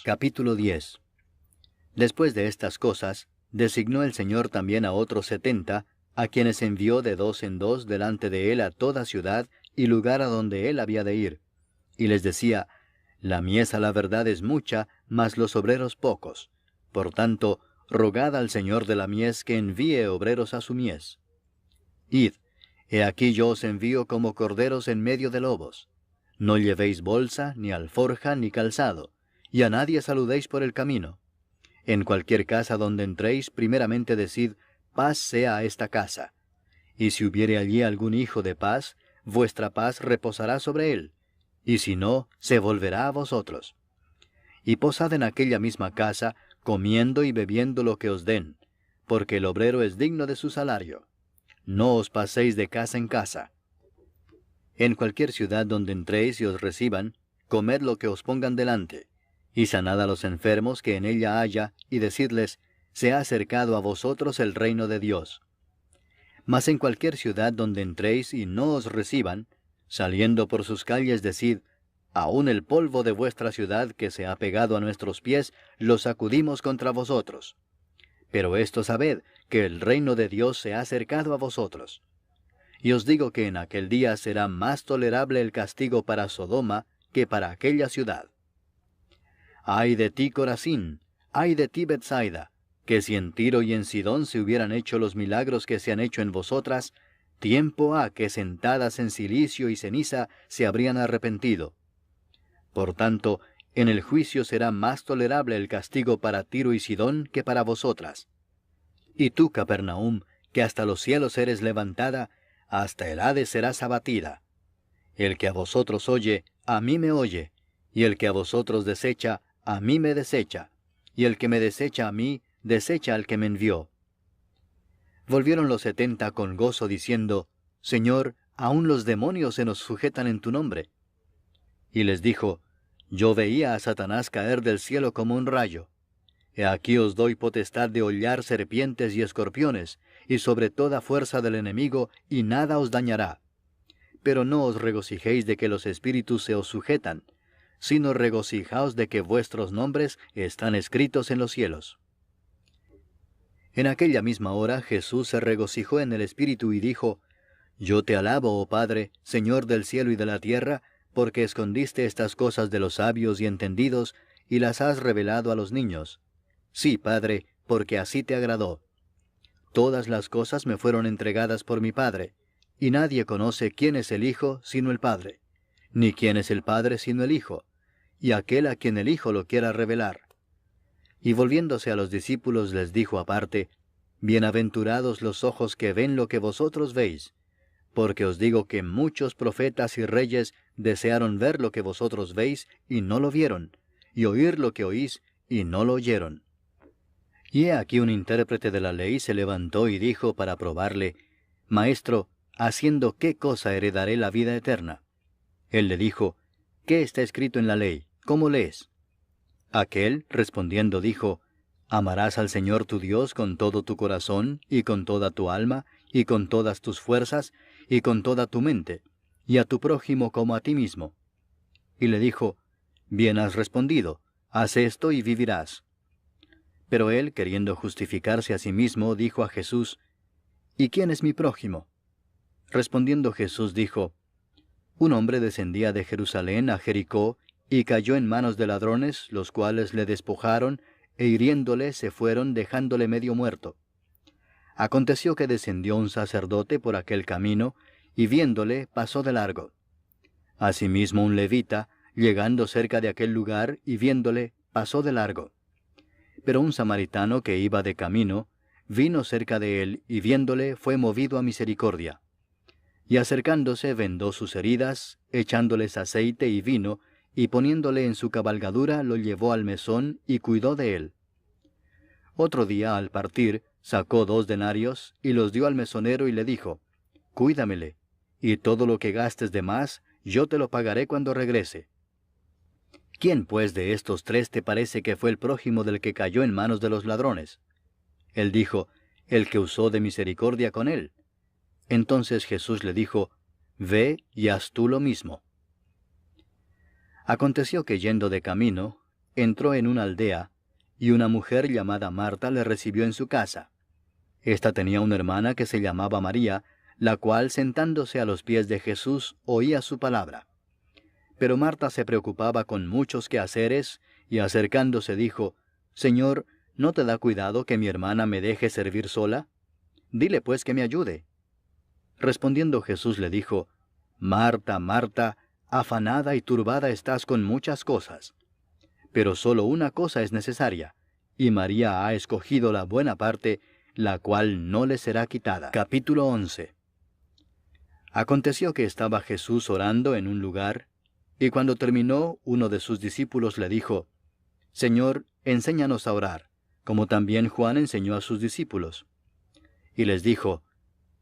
Capítulo 10. Después de estas cosas, designó el Señor también a otros 70, a quienes envió de dos en dos delante de él a toda ciudad y lugar a donde él había de ir. Y les decía, la mies a la verdad es mucha, mas los obreros pocos. Por tanto, rogad al Señor de la mies que envíe obreros a su mies. Id, he aquí yo os envío como corderos en medio de lobos. No llevéis bolsa, ni alforja, ni calzado, y a nadie saludéis por el camino. En cualquier casa donde entréis, primeramente decid, paz sea a esta casa. Y si hubiere allí algún hijo de paz, vuestra paz reposará sobre él, y si no, se volverá a vosotros. Y posad en aquella misma casa, comiendo y bebiendo lo que os den, porque el obrero es digno de su salario. No os paséis de casa en casa. En cualquier ciudad donde entréis y os reciban, comed lo que os pongan delante, y sanad a los enfermos que en ella haya, y decidles, se ha acercado a vosotros el reino de Dios. Mas en cualquier ciudad donde entréis y no os reciban, saliendo por sus calles decid, aun el polvo de vuestra ciudad que se ha pegado a nuestros pies, lo sacudimos contra vosotros. Pero esto sabed, que el reino de Dios se ha acercado a vosotros. Y os digo que en aquel día será más tolerable el castigo para Sodoma que para aquella ciudad. ¡Ay de ti, Corazín! ¡Ay de ti, Betsaida! Que si en Tiro y en Sidón se hubieran hecho los milagros que se han hecho en vosotras, tiempo ha que sentadas en cilicio y ceniza se habrían arrepentido. Por tanto, en el juicio será más tolerable el castigo para Tiro y Sidón que para vosotras. Y tú, Capernaum, que hasta los cielos eres levantada, hasta el Hades serás abatida. El que a vosotros oye, a mí me oye, y el que a vosotros desecha, a mí me desecha, y el que me desecha a mí, desecha al que me envió. Volvieron los 70 con gozo diciendo, Señor, aun los demonios se nos sujetan en tu nombre. Y les dijo, yo veía a Satanás caer del cielo como un rayo. He aquí os doy potestad de hollar serpientes y escorpiones, y sobre toda fuerza del enemigo, y nada os dañará. Pero no os regocijéis de que los espíritus se os sujetan, sino regocijaos de que vuestros nombres están escritos en los cielos. En aquella misma hora Jesús se regocijó en el Espíritu y dijo, Yo te alabo, oh Padre, Señor del cielo y de la tierra, porque escondiste estas cosas de los sabios y entendidos, y las has revelado a los niños. Sí, Padre, porque así te agradó. Todas las cosas me fueron entregadas por mi Padre, y nadie conoce quién es el Hijo sino el Padre, ni quién es el Padre sino el Hijo, y aquel a quien el Hijo lo quiera revelar. Y volviéndose a los discípulos les dijo aparte, Bienaventurados los ojos que ven lo que vosotros veis, porque os digo que muchos profetas y reyes desearon ver lo que vosotros veis y no lo vieron, y oír lo que oís y no lo oyeron. Y he aquí un intérprete de la ley se levantó y dijo para probarle, Maestro, ¿haciendo qué cosa heredaré la vida eterna? Él le dijo, ¿qué está escrito en la ley? ¿Cómo lees? Aquel, respondiendo, dijo, Amarás al Señor tu Dios con todo tu corazón, y con toda tu alma, y con todas tus fuerzas, y con toda tu mente, y a tu prójimo como a ti mismo. Y le dijo, Bien has respondido, haz esto y vivirás. Pero él, queriendo justificarse a sí mismo, dijo a Jesús, ¿Y quién es mi prójimo? Respondiendo Jesús dijo, Un hombre descendía de Jerusalén a Jericó, y cayó en manos de ladrones, los cuales le despojaron, e hiriéndole se fueron, dejándole medio muerto. Aconteció que descendió un sacerdote por aquel camino, y viéndole pasó de largo. Asimismo un levita, llegando cerca de aquel lugar, y viéndole, pasó de largo. Pero un samaritano que iba de camino, vino cerca de él, y viéndole fue movido a misericordia. Y acercándose vendó sus heridas, echándoles aceite y vino, y poniéndole en su cabalgadura lo llevó al mesón y cuidó de él. Otro día, al partir, sacó 2 denarios, y los dio al mesonero y le dijo, Cuídamele, y todo lo que gastes de más, yo te lo pagaré cuando regrese. ¿Quién pues de estos 3 te parece que fue el prójimo del que cayó en manos de los ladrones? Él dijo, el que usó de misericordia con él. Entonces Jesús le dijo, Ve y haz tú lo mismo. Aconteció que yendo de camino, entró en una aldea, y una mujer llamada Marta le recibió en su casa. Esta tenía una hermana que se llamaba María, la cual, sentándose a los pies de Jesús, oía su palabra. Pero Marta se preocupaba con muchos quehaceres, y acercándose dijo, «Señor, ¿no te da cuidado que mi hermana me deje servir sola? Dile pues que me ayude». Respondiendo Jesús le dijo, «Marta, Marta, afanada y turbada estás con muchas cosas. Pero solo una cosa es necesaria, y María ha escogido la buena parte, la cual no le será quitada». Capítulo 11. Aconteció que estaba Jesús orando en un lugar, y cuando terminó, uno de sus discípulos le dijo, «Señor, enséñanos a orar, como también Juan enseñó a sus discípulos». Y les dijo,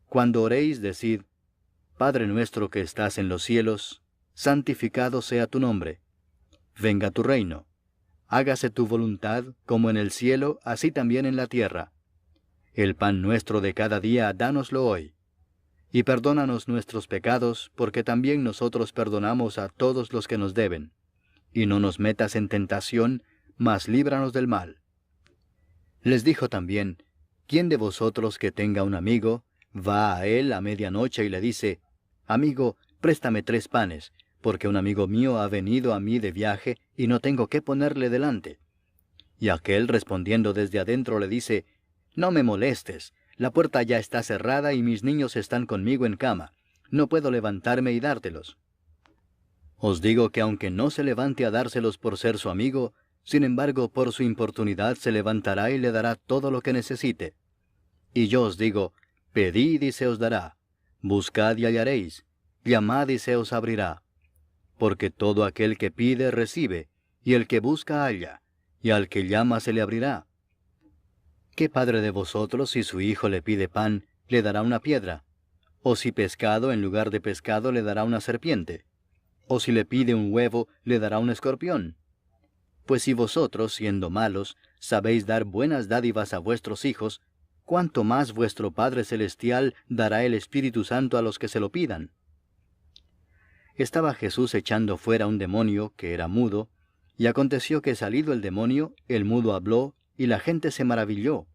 «Cuando oréis, decid, Padre nuestro que estás en los cielos, santificado sea tu nombre. Venga tu reino. Hágase tu voluntad, como en el cielo, así también en la tierra. El pan nuestro de cada día, dánoslo hoy. Y perdónanos nuestros pecados, porque también nosotros perdonamos a todos los que nos deben. Y no nos metas en tentación, mas líbranos del mal». Les dijo también, «¿Quién de vosotros que tenga un amigo, va a él a medianoche y le dice, Amigo, préstame 3 panes, porque un amigo mío ha venido a mí de viaje y no tengo qué ponerle delante? Y aquel respondiendo desde adentro le dice, No me molestes, la puerta ya está cerrada y mis niños están conmigo en cama, no puedo levantarme y dártelos. Os digo que aunque no se levante a dárselos por ser su amigo, sin embargo por su importunidad se levantará y le dará todo lo que necesite. Y yo os digo, pedid y se os dará, buscad y hallaréis, llamad y se os abrirá. Porque todo aquel que pide recibe, y el que busca halla, y al que llama se le abrirá. ¿Qué padre de vosotros, si su hijo le pide pan, le dará una piedra? ¿O si pescado en lugar de pescado le dará una serpiente? ¿O si le pide un huevo, le dará un escorpión? Pues si vosotros, siendo malos, sabéis dar buenas dádivas a vuestros hijos, ¿cuánto más vuestro Padre Celestial dará el Espíritu Santo a los que se lo pidan? Estaba Jesús echando fuera un demonio que era mudo, y aconteció que salido el demonio, el mudo habló, y la gente se maravilló.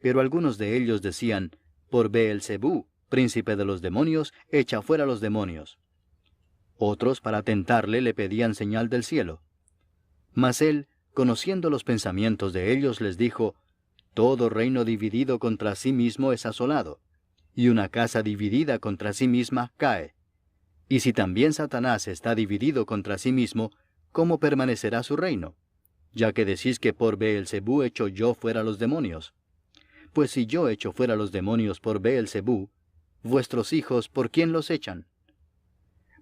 Pero algunos de ellos decían, Por Beelzebú, príncipe de los demonios, echa fuera los demonios. Otros, para tentarle, le pedían señal del cielo. Mas él, conociendo los pensamientos de ellos, les dijo, Todo reino dividido contra sí mismo es asolado, y una casa dividida contra sí misma cae. Y si también Satanás está dividido contra sí mismo, ¿cómo permanecerá su reino? Ya que decís que por Beelzebú echo yo fuera los demonios. Pues si yo echo fuera los demonios por Beelzebú, vuestros hijos, ¿por quién los echan?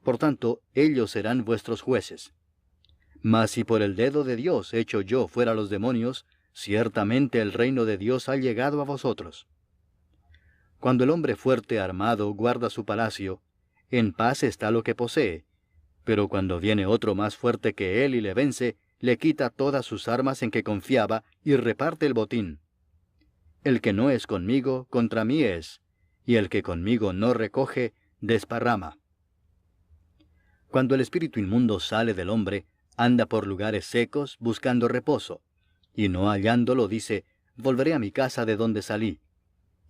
Por tanto, ellos serán vuestros jueces. Mas si por el dedo de Dios echo yo fuera los demonios, ciertamente el reino de Dios ha llegado a vosotros. Cuando el hombre fuerte armado guarda su palacio, en paz está lo que posee, pero cuando viene otro más fuerte que él y le vence, le quita todas sus armas en que confiaba y reparte el botín. El que no es conmigo, contra mí es, y el que conmigo no recoge, desparrama. Cuando el espíritu inmundo sale del hombre, anda por lugares secos buscando reposo, y no hallándolo dice, volveré a mi casa de donde salí.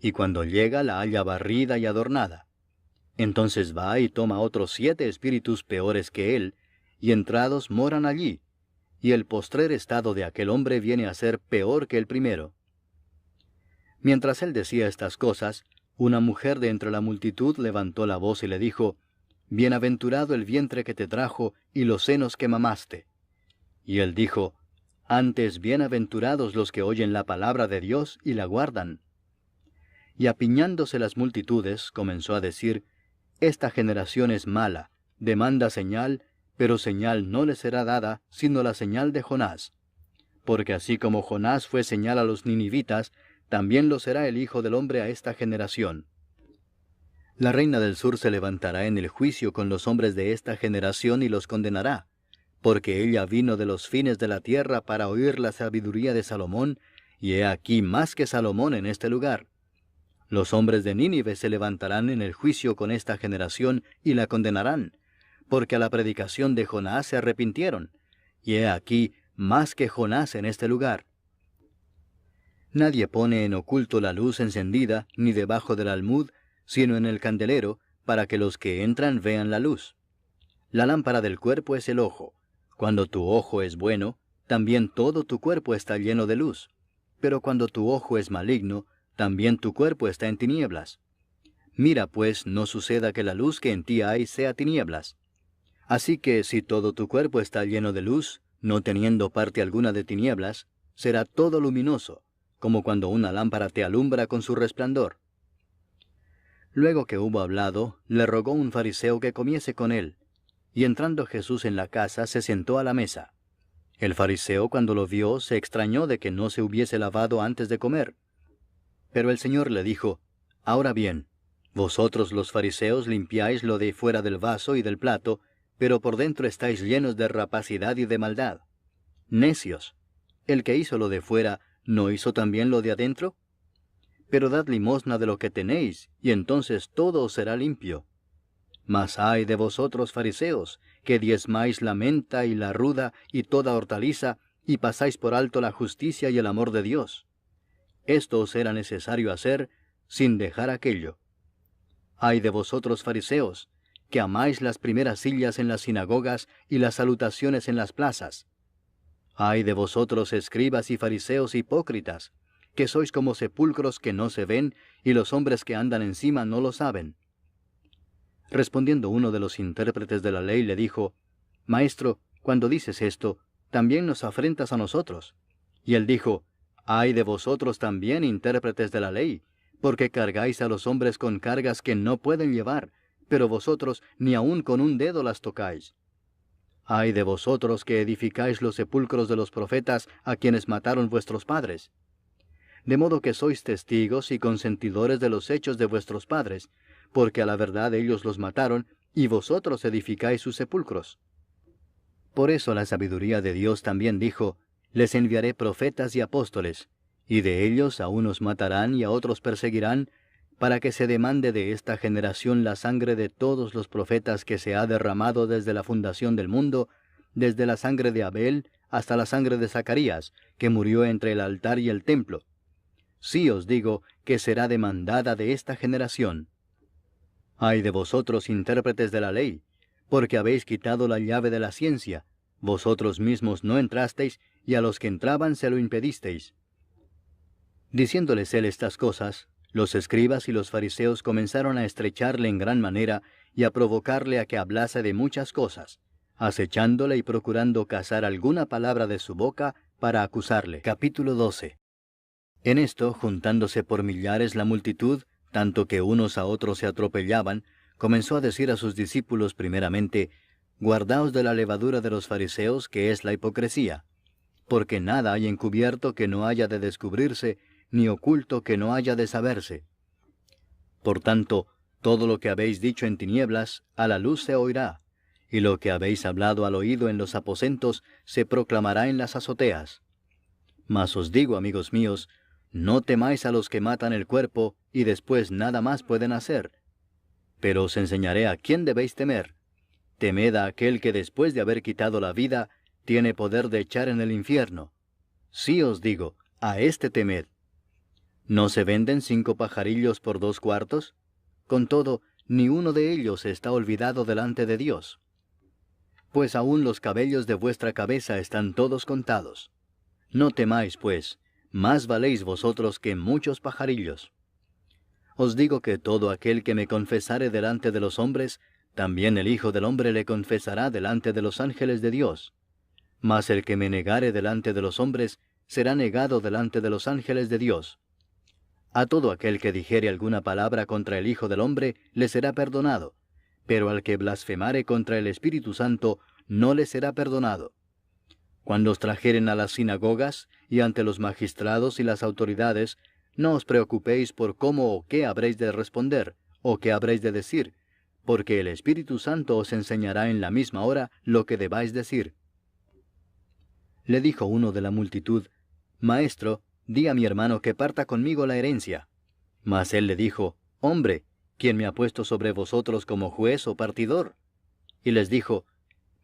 Y cuando llega la halla barrida y adornada. Entonces va y toma otros 7 espíritus peores que él, y entrados moran allí, y el postrer estado de aquel hombre viene a ser peor que el primero. Mientras él decía estas cosas, una mujer de entre la multitud levantó la voz y le dijo, Bienaventurado el vientre que te trajo y los senos que mamaste. Y él dijo, Antes bienaventurados los que oyen la palabra de Dios y la guardan. Y apiñándose las multitudes, comenzó a decir, Esta generación es mala, demanda señal, pero señal no le será dada, sino la señal de Jonás. Porque así como Jonás fue señal a los ninivitas, también lo será el Hijo del Hombre a esta generación. La reina del sur se levantará en el juicio con los hombres de esta generación y los condenará, porque ella vino de los fines de la tierra para oír la sabiduría de Salomón, y he aquí más que Salomón en este lugar. Los hombres de Nínive se levantarán en el juicio con esta generación y la condenarán, porque a la predicación de Jonás se arrepintieron, y he aquí más que Jonás en este lugar. Nadie pone en oculto la luz encendida, ni debajo del almud, sino en el candelero, para que los que entran vean la luz. La lámpara del cuerpo es el ojo. Cuando tu ojo es bueno, también todo tu cuerpo está lleno de luz. Pero cuando tu ojo es maligno, también tu cuerpo está en tinieblas. Mira pues, no suceda que la luz que en ti hay sea tinieblas. Así que si todo tu cuerpo está lleno de luz, no teniendo parte alguna de tinieblas, será todo luminoso, como cuando una lámpara te alumbra con su resplandor. Luego que hubo hablado, le rogó un fariseo que comiese con él, y entrando Jesús en la casa, se sentó a la mesa. El fariseo, cuando lo vio, se extrañó de que no se hubiese lavado antes de comer. Pero el Señor le dijo, Ahora bien, vosotros los fariseos limpiáis lo de fuera del vaso y del plato, pero por dentro estáis llenos de rapacidad y de maldad. Necios, el que hizo lo de fuera, ¿no hizo también lo de adentro? Pero dad limosna de lo que tenéis, y entonces todo os será limpio. Mas ay de vosotros, fariseos, que diezmáis la menta y la ruda y toda hortaliza, y pasáis por alto la justicia y el amor de Dios. Esto os era necesario hacer, sin dejar aquello. Ay de vosotros, fariseos, que amáis las primeras sillas en las sinagogas y las salutaciones en las plazas. Ay de vosotros, escribas y fariseos hipócritas, que sois como sepulcros que no se ven, y los hombres que andan encima no lo saben. Respondiendo uno de los intérpretes de la ley le dijo, Maestro, cuando dices esto, también nos afrentas a nosotros. Y él dijo, Ay de vosotros también, intérpretes de la ley, porque cargáis a los hombres con cargas que no pueden llevar, pero vosotros ni aun con un dedo las tocáis. Ay de vosotros que edificáis los sepulcros de los profetas a quienes mataron vuestros padres. De modo que sois testigos y consentidores de los hechos de vuestros padres, porque a la verdad ellos los mataron, y vosotros edificáis sus sepulcros. Por eso la sabiduría de Dios también dijo, Les enviaré profetas y apóstoles, y de ellos a unos matarán y a otros perseguirán, para que se demande de esta generación la sangre de todos los profetas que se ha derramado desde la fundación del mundo, desde la sangre de Abel hasta la sangre de Zacarías, que murió entre el altar y el templo. Sí os digo que será demandada de esta generación. Ay de vosotros, intérpretes de la ley, porque habéis quitado la llave de la ciencia. Vosotros mismos no entrasteis, y a los que entraban se lo impedisteis. Diciéndoles él estas cosas, los escribas y los fariseos comenzaron a estrecharle en gran manera y a provocarle a que hablase de muchas cosas, acechándole y procurando cazar alguna palabra de su boca para acusarle. Capítulo 12. En esto, juntándose por millares la multitud, tanto que unos a otros se atropellaban, comenzó a decir a sus discípulos primeramente, Guardaos de la levadura de los fariseos, que es la hipocresía, porque nada hay encubierto que no haya de descubrirse, ni oculto que no haya de saberse. Por tanto, todo lo que habéis dicho en tinieblas, a la luz se oirá, y lo que habéis hablado al oído en los aposentos, se proclamará en las azoteas. Mas os digo, amigos míos, no temáis a los que matan el cuerpo, y después nada más pueden hacer. Pero os enseñaré a quién debéis temer. Temed a aquel que después de haber quitado la vida, tiene poder de echar en el infierno. Sí os digo, a éste temed. ¿No se venden 5 pajarillos por 2 cuartos? Con todo, ni uno de ellos está olvidado delante de Dios. Pues aún los cabellos de vuestra cabeza están todos contados. No temáis, pues, más valéis vosotros que muchos pajarillos. Os digo que todo aquel que me confesare delante de los hombres, también el Hijo del Hombre le confesará delante de los ángeles de Dios. Mas el que me negare delante de los hombres, será negado delante de los ángeles de Dios. A todo aquel que dijere alguna palabra contra el Hijo del Hombre, le será perdonado, pero al que blasfemare contra el Espíritu Santo, no le será perdonado. Cuando os trajeren a las sinagogas, y ante los magistrados y las autoridades, no os preocupéis por cómo o qué habréis de responder, o qué habréis de decir, porque el Espíritu Santo os enseñará en la misma hora lo que debáis decir. Le dijo uno de la multitud, Maestro, di a mi hermano que parta conmigo la herencia. Mas él le dijo, Hombre, ¿quién me ha puesto sobre vosotros como juez o partidor? Y les dijo,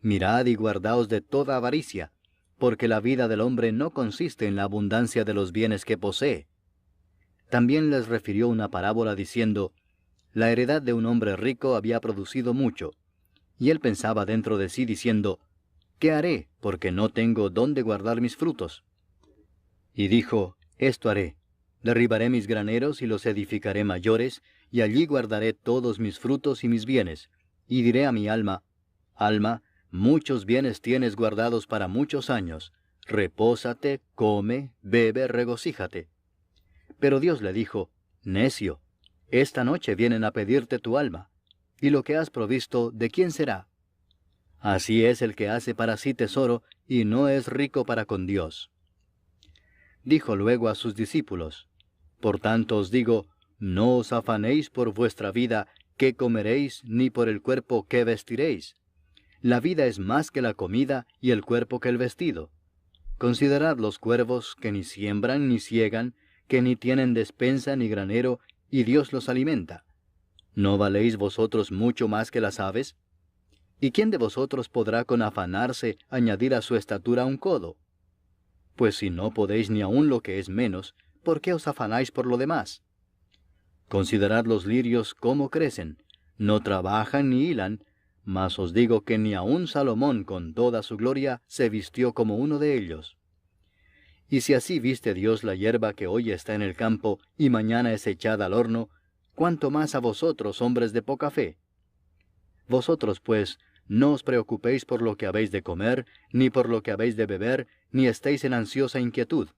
Mirad y guardaos de toda avaricia, porque la vida del hombre no consiste en la abundancia de los bienes que posee. También les refirió una parábola diciendo, la heredad de un hombre rico había producido mucho, y él pensaba dentro de sí diciendo, ¿qué haré, porque no tengo dónde guardar mis frutos? Y dijo, esto haré, derribaré mis graneros y los edificaré mayores, y allí guardaré todos mis frutos y mis bienes, y diré a mi alma, alma, muchos bienes tienes guardados para muchos años, repósate, come, bebe, regocíjate. Pero Dios le dijo, necio, esta noche vienen a pedirte tu alma, y lo que has provisto, ¿de quién será? Así es el que hace para sí tesoro, y no es rico para con Dios. Dijo luego a sus discípulos, por tanto os digo, no os afanéis por vuestra vida, qué comeréis, ni por el cuerpo, qué vestiréis. La vida es más que la comida, y el cuerpo que el vestido. Considerad los cuervos, que ni siembran ni siegan, que ni tienen despensa ni granero, y Dios los alimenta. ¿No valéis vosotros mucho más que las aves? ¿Y quién de vosotros podrá con afanarse añadir a su estatura un codo? Pues si no podéis ni aun lo que es menos, ¿por qué os afanáis por lo demás? Considerad los lirios cómo crecen, no trabajan ni hilan, mas os digo que ni aun Salomón con toda su gloria se vistió como uno de ellos. Y si así viste Dios la hierba que hoy está en el campo y mañana es echada al horno, ¿cuánto más a vosotros, hombres de poca fe? Vosotros, pues, no os preocupéis por lo que habéis de comer, ni por lo que habéis de beber, ni estéis en ansiosa inquietud.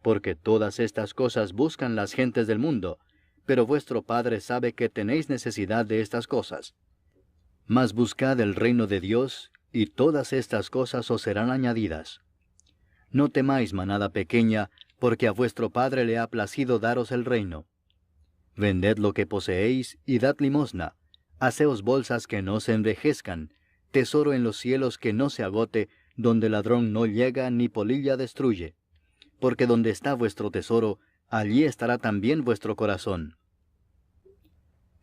Porque todas estas cosas buscan las gentes del mundo, pero vuestro Padre sabe que tenéis necesidad de estas cosas. Mas buscad el reino de Dios, y todas estas cosas os serán añadidas. No temáis, manada pequeña, porque a vuestro Padre le ha placido daros el reino. Vended lo que poseéis, y dad limosna. Haceos bolsas que no se envejezcan, tesoro en los cielos que no se agote, donde ladrón no llega ni polilla destruye. Porque donde está vuestro tesoro, allí estará también vuestro corazón.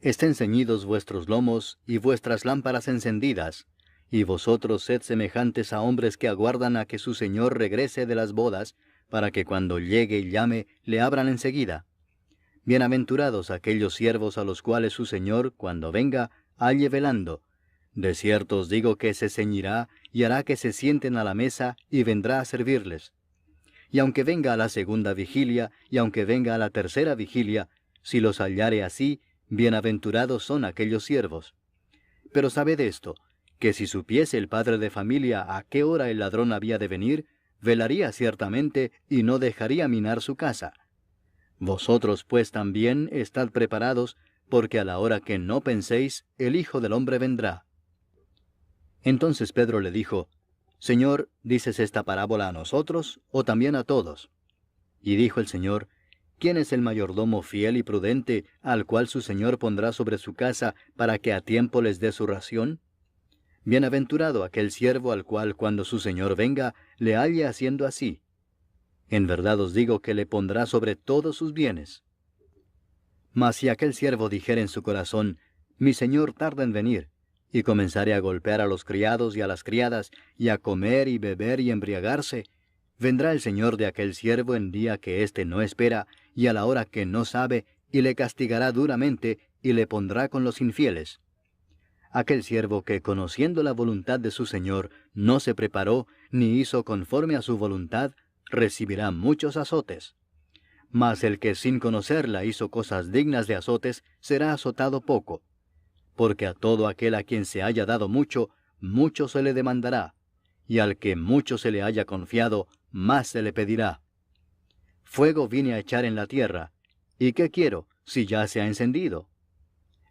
Estén ceñidos vuestros lomos y vuestras lámparas encendidas, y vosotros sed semejantes a hombres que aguardan a que su señor regrese de las bodas, para que cuando llegue y llame, le abran enseguida. Bienaventurados aquellos siervos a los cuales su señor, cuando venga, halle velando. De cierto os digo que se ceñirá y hará que se sienten a la mesa y vendrá a servirles. Y aunque venga a la segunda vigilia, y aunque venga a la tercera vigilia, si los hallare así, bienaventurados son aquellos siervos. Pero sabed esto, que si supiese el padre de familia a qué hora el ladrón había de venir, velaría ciertamente y no dejaría minar su casa. Vosotros pues también estad preparados, porque a la hora que no penséis, el Hijo del Hombre vendrá. Entonces Pedro le dijo, Señor, ¿dices esta parábola a nosotros, o también a todos? Y dijo el Señor, ¿quién es el mayordomo fiel y prudente, al cual su señor pondrá sobre su casa, para que a tiempo les dé su ración? Bienaventurado aquel siervo al cual cuando su señor venga, le halle haciendo así. En verdad os digo que le pondrá sobre todos sus bienes. Mas si aquel siervo dijere en su corazón, mi señor tarda en venir, y comenzare a golpear a los criados y a las criadas, y a comer y beber y embriagarse, vendrá el señor de aquel siervo en día que éste no espera, y a la hora que no sabe, y le castigará duramente, y le pondrá con los infieles. Aquel siervo que, conociendo la voluntad de su señor, no se preparó, ni hizo conforme a su voluntad, recibirá muchos azotes. Mas el que sin conocerla hizo cosas dignas de azotes, será azotado poco. Porque a todo aquel a quien se haya dado mucho, mucho se le demandará, y al que mucho se le haya confiado, más se le pedirá. Fuego vine a echar en la tierra, ¿y qué quiero, si ya se ha encendido?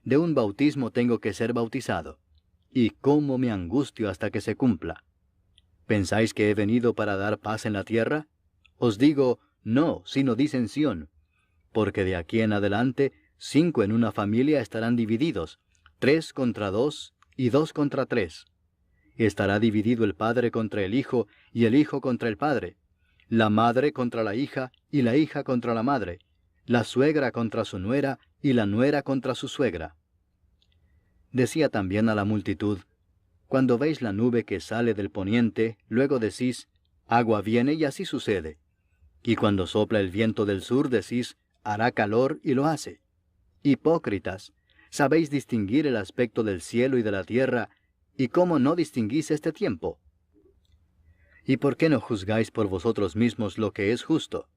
De un bautismo tengo que ser bautizado, y cómo me angustio hasta que se cumpla. ¿Pensáis que he venido para dar paz en la tierra? Os digo, no, sino disensión. Porque de aquí en adelante, 5 en una familia estarán divididos, 3 contra 2, y 2 contra 3. Estará dividido el padre contra el hijo, y el hijo contra el padre, la madre contra la hija, y la hija contra la madre, la suegra contra su nuera, y la nuera contra su suegra. Decía también a la multitud, cuando veis la nube que sale del poniente, luego decís, Agua viene y así sucede. Y cuando sopla el viento del sur decís, hará calor y lo hace. Hipócritas, sabéis distinguir el aspecto del cielo y de la tierra, ¿y cómo no distinguís este tiempo? ¿Y por qué no juzgáis por vosotros mismos lo que es justo?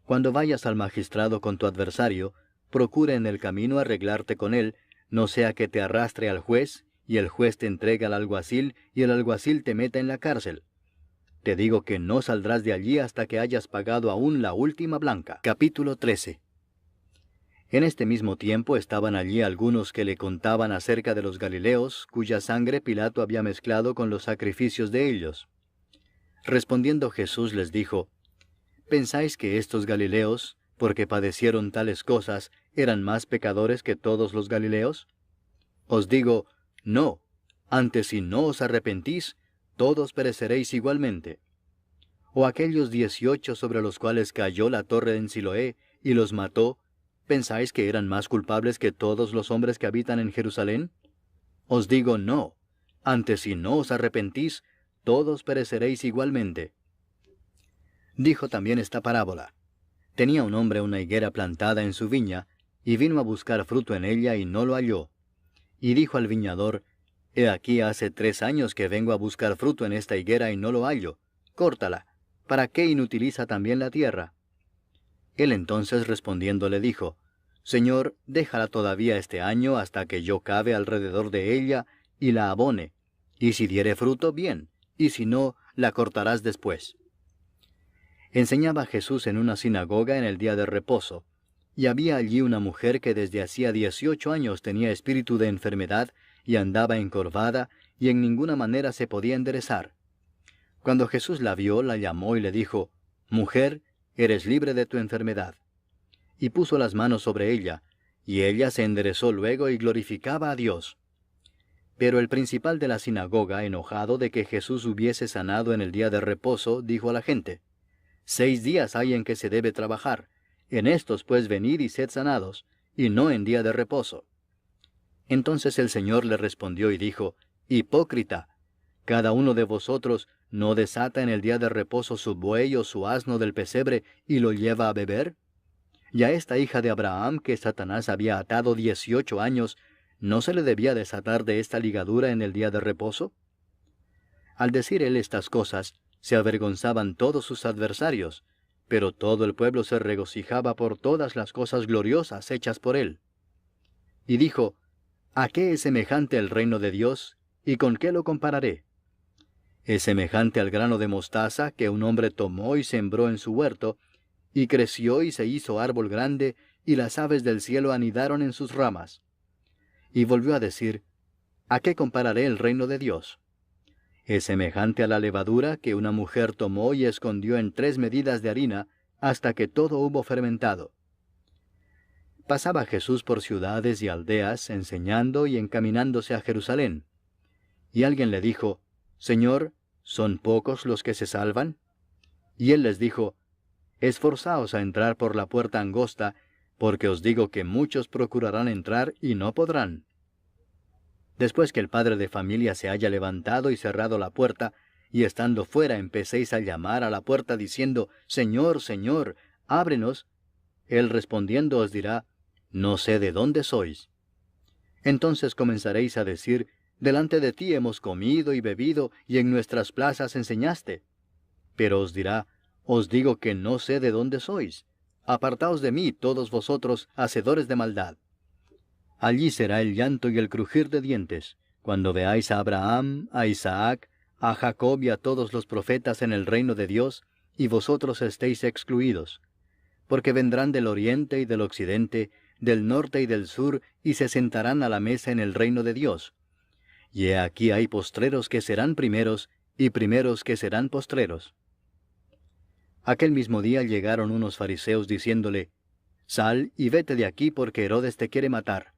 Cuando vayas al magistrado con tu adversario, procura en el camino arreglarte con él, no sea que te arrastre al juez, y el juez te entregue al alguacil, y el alguacil te meta en la cárcel. Te digo que no saldrás de allí hasta que hayas pagado aún la última blanca. Capítulo 13. En este mismo tiempo estaban allí algunos que le contaban acerca de los Galileos, cuya sangre Pilato había mezclado con los sacrificios de ellos. Respondiendo Jesús les dijo, ¿pensáis que estos Galileos, porque padecieron tales cosas, eran más pecadores que todos los Galileos? Os digo, no, antes si no os arrepentís, todos pereceréis igualmente. ¿O aquellos 18 sobre los cuales cayó la torre en Siloé y los mató, pensáis que eran más culpables que todos los hombres que habitan en Jerusalén? Os digo, no, antes si no os arrepentís, todos pereceréis igualmente. Dijo también esta parábola. Tenía un hombre una higuera plantada en su viña, y vino a buscar fruto en ella y no lo halló. Y dijo al viñador, He aquí hace 3 años que vengo a buscar fruto en esta higuera y no lo hallo. Córtala. ¿Para qué inutiliza también la tierra? Él entonces respondiendo le dijo, Señor, déjala todavía este año hasta que yo cave alrededor de ella y la abone. Y si diere fruto, bien, y si no, la cortarás después. Enseñaba Jesús en una sinagoga en el día de reposo, y había allí una mujer que desde hacía 18 años tenía espíritu de enfermedad, y andaba encorvada, y en ninguna manera se podía enderezar. Cuando Jesús la vio, la llamó y le dijo, Mujer, eres libre de tu enfermedad. Y puso las manos sobre ella, y ella se enderezó luego y glorificaba a Dios. Pero el principal de la sinagoga, enojado de que Jesús hubiese sanado en el día de reposo, dijo a la gente, 6 días hay en que se debe trabajar, en estos pues venid y sed sanados, y no en día de reposo. Entonces el Señor le respondió y dijo, Hipócrita, cada uno de vosotros no desata en el día de reposo su buey o su asno del pesebre y lo lleva a beber. Y a esta hija de Abraham que Satanás había atado 18 años, ¿no se le debía desatar de esta ligadura en el día de reposo? Al decir él estas cosas, se avergonzaban todos sus adversarios, pero todo el pueblo se regocijaba por todas las cosas gloriosas hechas por él. Y dijo, ¿a qué es semejante el reino de Dios, y con qué lo compararé? Es semejante al grano de mostaza que un hombre tomó y sembró en su huerto, y creció y se hizo árbol grande, y las aves del cielo anidaron en sus ramas. Y volvió a decir, ¿a qué compararé el reino de Dios? Es semejante a la levadura que una mujer tomó y escondió en 3 medidas de harina, hasta que todo hubo fermentado. Pasaba Jesús por ciudades y aldeas, enseñando y encaminándose a Jerusalén. Y alguien le dijo, Señor, ¿son pocos los que se salvan? Y él les dijo, Esforzaos a entrar por la puerta angosta, porque os digo que muchos procurarán entrar y no podrán. Después que el padre de familia se haya levantado y cerrado la puerta, y estando fuera empecéis a llamar a la puerta diciendo, Señor, Señor, ábrenos, él respondiendo os dirá, No sé de dónde sois. Entonces comenzaréis a decir, Delante de ti hemos comido y bebido, y en nuestras plazas enseñaste. Pero os dirá, Os digo que no sé de dónde sois. Apartaos de mí, todos vosotros, hacedores de maldad. Allí será el llanto y el crujir de dientes, cuando veáis a Abraham, a Isaac, a Jacob y a todos los profetas en el reino de Dios, y vosotros estéis excluidos. Porque vendrán del oriente y del occidente, del norte y del sur, y se sentarán a la mesa en el reino de Dios. Y he aquí hay postreros que serán primeros, y primeros que serán postreros. Aquel mismo día llegaron unos fariseos diciéndole, Sal y vete de aquí porque Herodes te quiere matar.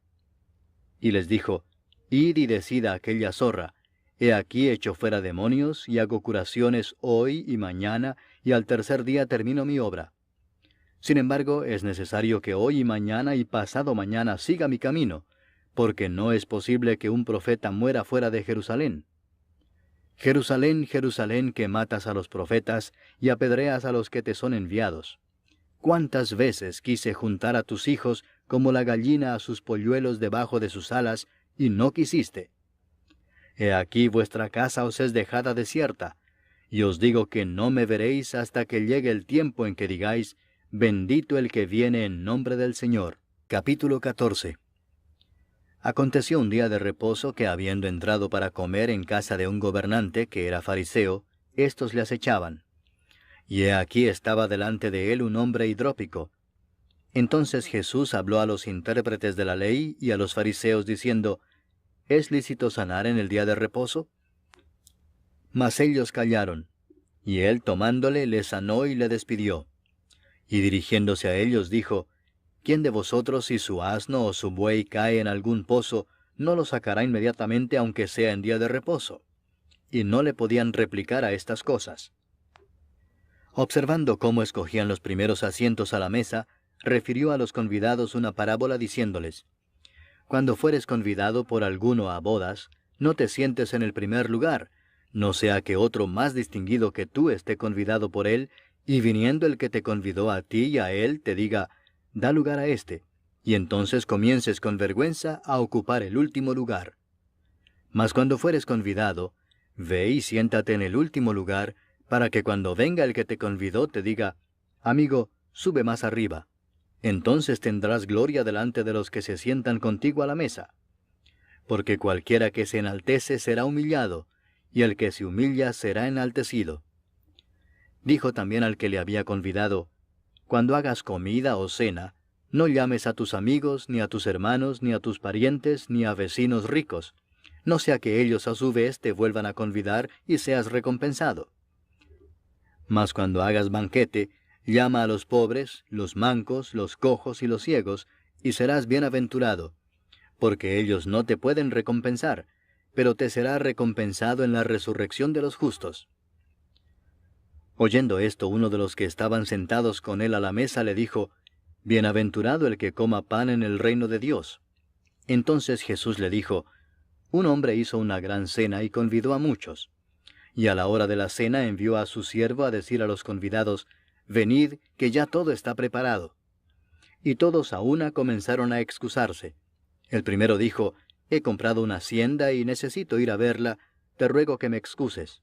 Y les dijo, Id y decid a aquella zorra, He aquí echo fuera demonios, y hago curaciones hoy y mañana, y al tercer día termino mi obra. Sin embargo, es necesario que hoy y mañana y pasado mañana siga mi camino, porque no es posible que un profeta muera fuera de Jerusalén. Jerusalén, Jerusalén, que matas a los profetas y apedreas a los que te son enviados. ¿Cuántas veces quise juntar a tus hijos como la gallina a sus polluelos debajo de sus alas, y no quisiste? He aquí vuestra casa os es dejada desierta, y os digo que no me veréis hasta que llegue el tiempo en que digáis, bendito el que viene en nombre del Señor. Capítulo 14. Aconteció un día de reposo que, habiendo entrado para comer en casa de un gobernante que era fariseo, éstos le acechaban. Y he aquí estaba delante de él un hombre hidrópico. Entonces Jesús habló a los intérpretes de la ley y a los fariseos diciendo, ¿es lícito sanar en el día de reposo? Mas ellos callaron. Y él, tomándole, le sanó y le despidió. Y dirigiéndose a ellos dijo, ¿quién de vosotros, si su asno o su buey cae en algún pozo, no lo sacará inmediatamente aunque sea en día de reposo? Y no le podían replicar a estas cosas. Observando cómo escogían los primeros asientos a la mesa, refirió a los convidados una parábola diciéndoles, cuando fueres convidado por alguno a bodas, no te sientes en el primer lugar, no sea que otro más distinguido que tú esté convidado por él, y viniendo el que te convidó a ti y a él, te diga, da lugar a éste, y entonces comiences con vergüenza a ocupar el último lugar. Mas cuando fueres convidado, ve y siéntate en el último lugar, para que cuando venga el que te convidó te diga, amigo, sube más arriba. Entonces tendrás gloria delante de los que se sientan contigo a la mesa. Porque cualquiera que se enaltece será humillado, y el que se humilla será enaltecido. Dijo también al que le había convidado, cuando hagas comida o cena, no llames a tus amigos, ni a tus hermanos, ni a tus parientes, ni a vecinos ricos, no sea que ellos a su vez te vuelvan a convidar y seas recompensado. Mas cuando hagas banquete, llama a los pobres, los mancos, los cojos y los ciegos, y serás bienaventurado, porque ellos no te pueden recompensar, pero te será recompensado en la resurrección de los justos. Oyendo esto, uno de los que estaban sentados con él a la mesa le dijo, bienaventurado el que coma pan en el reino de Dios. Entonces Jesús le dijo, un hombre hizo una gran cena y convidó a muchos. Y a la hora de la cena envió a su siervo a decir a los convidados, venid, que ya todo está preparado. Y todos a una comenzaron a excusarse. El primero dijo, he comprado una hacienda y necesito ir a verla, te ruego que me excuses.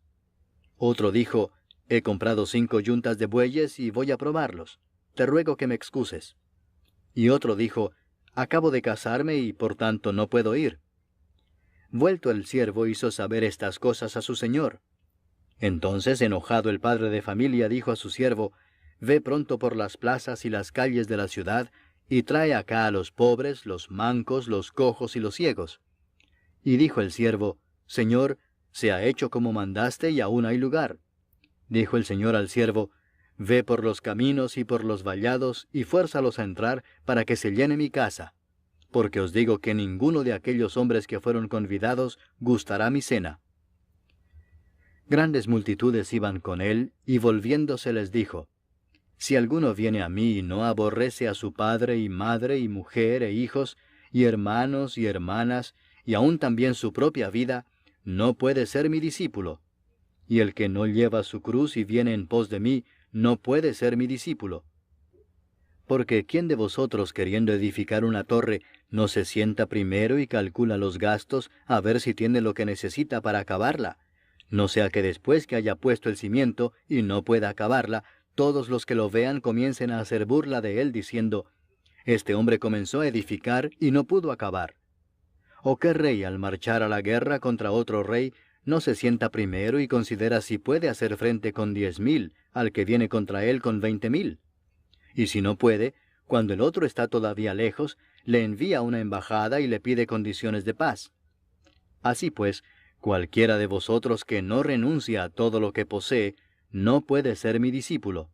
Otro dijo, he comprado 5 yuntas de bueyes y voy a probarlos, te ruego que me excuses. Y otro dijo, acabo de casarme y por tanto no puedo ir. Vuelto el siervo hizo saber estas cosas a su señor. Entonces, enojado el padre de familia dijo a su siervo, ve pronto por las plazas y las calles de la ciudad, y trae acá a los pobres, los mancos, los cojos y los ciegos. Y dijo el siervo, Señor, se ha hecho como mandaste y aún hay lugar. Dijo el Señor al siervo, ve por los caminos y por los vallados, y fuérzalos a entrar, para que se llene mi casa. Porque os digo que ninguno de aquellos hombres que fueron convidados gustará mi cena. Grandes multitudes iban con él, y volviéndose les dijo, si alguno viene a mí y no aborrece a su padre y madre y mujer e hijos, y hermanos y hermanas, y aun también su propia vida, no puede ser mi discípulo. Y el que no lleva su cruz y viene en pos de mí, no puede ser mi discípulo. Porque ¿quién de vosotros, queriendo edificar una torre, no se sienta primero y calcula los gastos, a ver si tiene lo que necesita para acabarla? No sea que después que haya puesto el cimiento y no pueda acabarla, todos los que lo vean comiencen a hacer burla de él, diciendo, este hombre comenzó a edificar y no pudo acabar. ¿O qué rey, al marchar a la guerra contra otro rey, no se sienta primero y considera si puede hacer frente con 10,000 al que viene contra él con 20,000? Y si no puede, cuando el otro está todavía lejos, le envía una embajada y le pide condiciones de paz. Así pues, cualquiera de vosotros que no renuncia a todo lo que posee, no puede ser mi discípulo.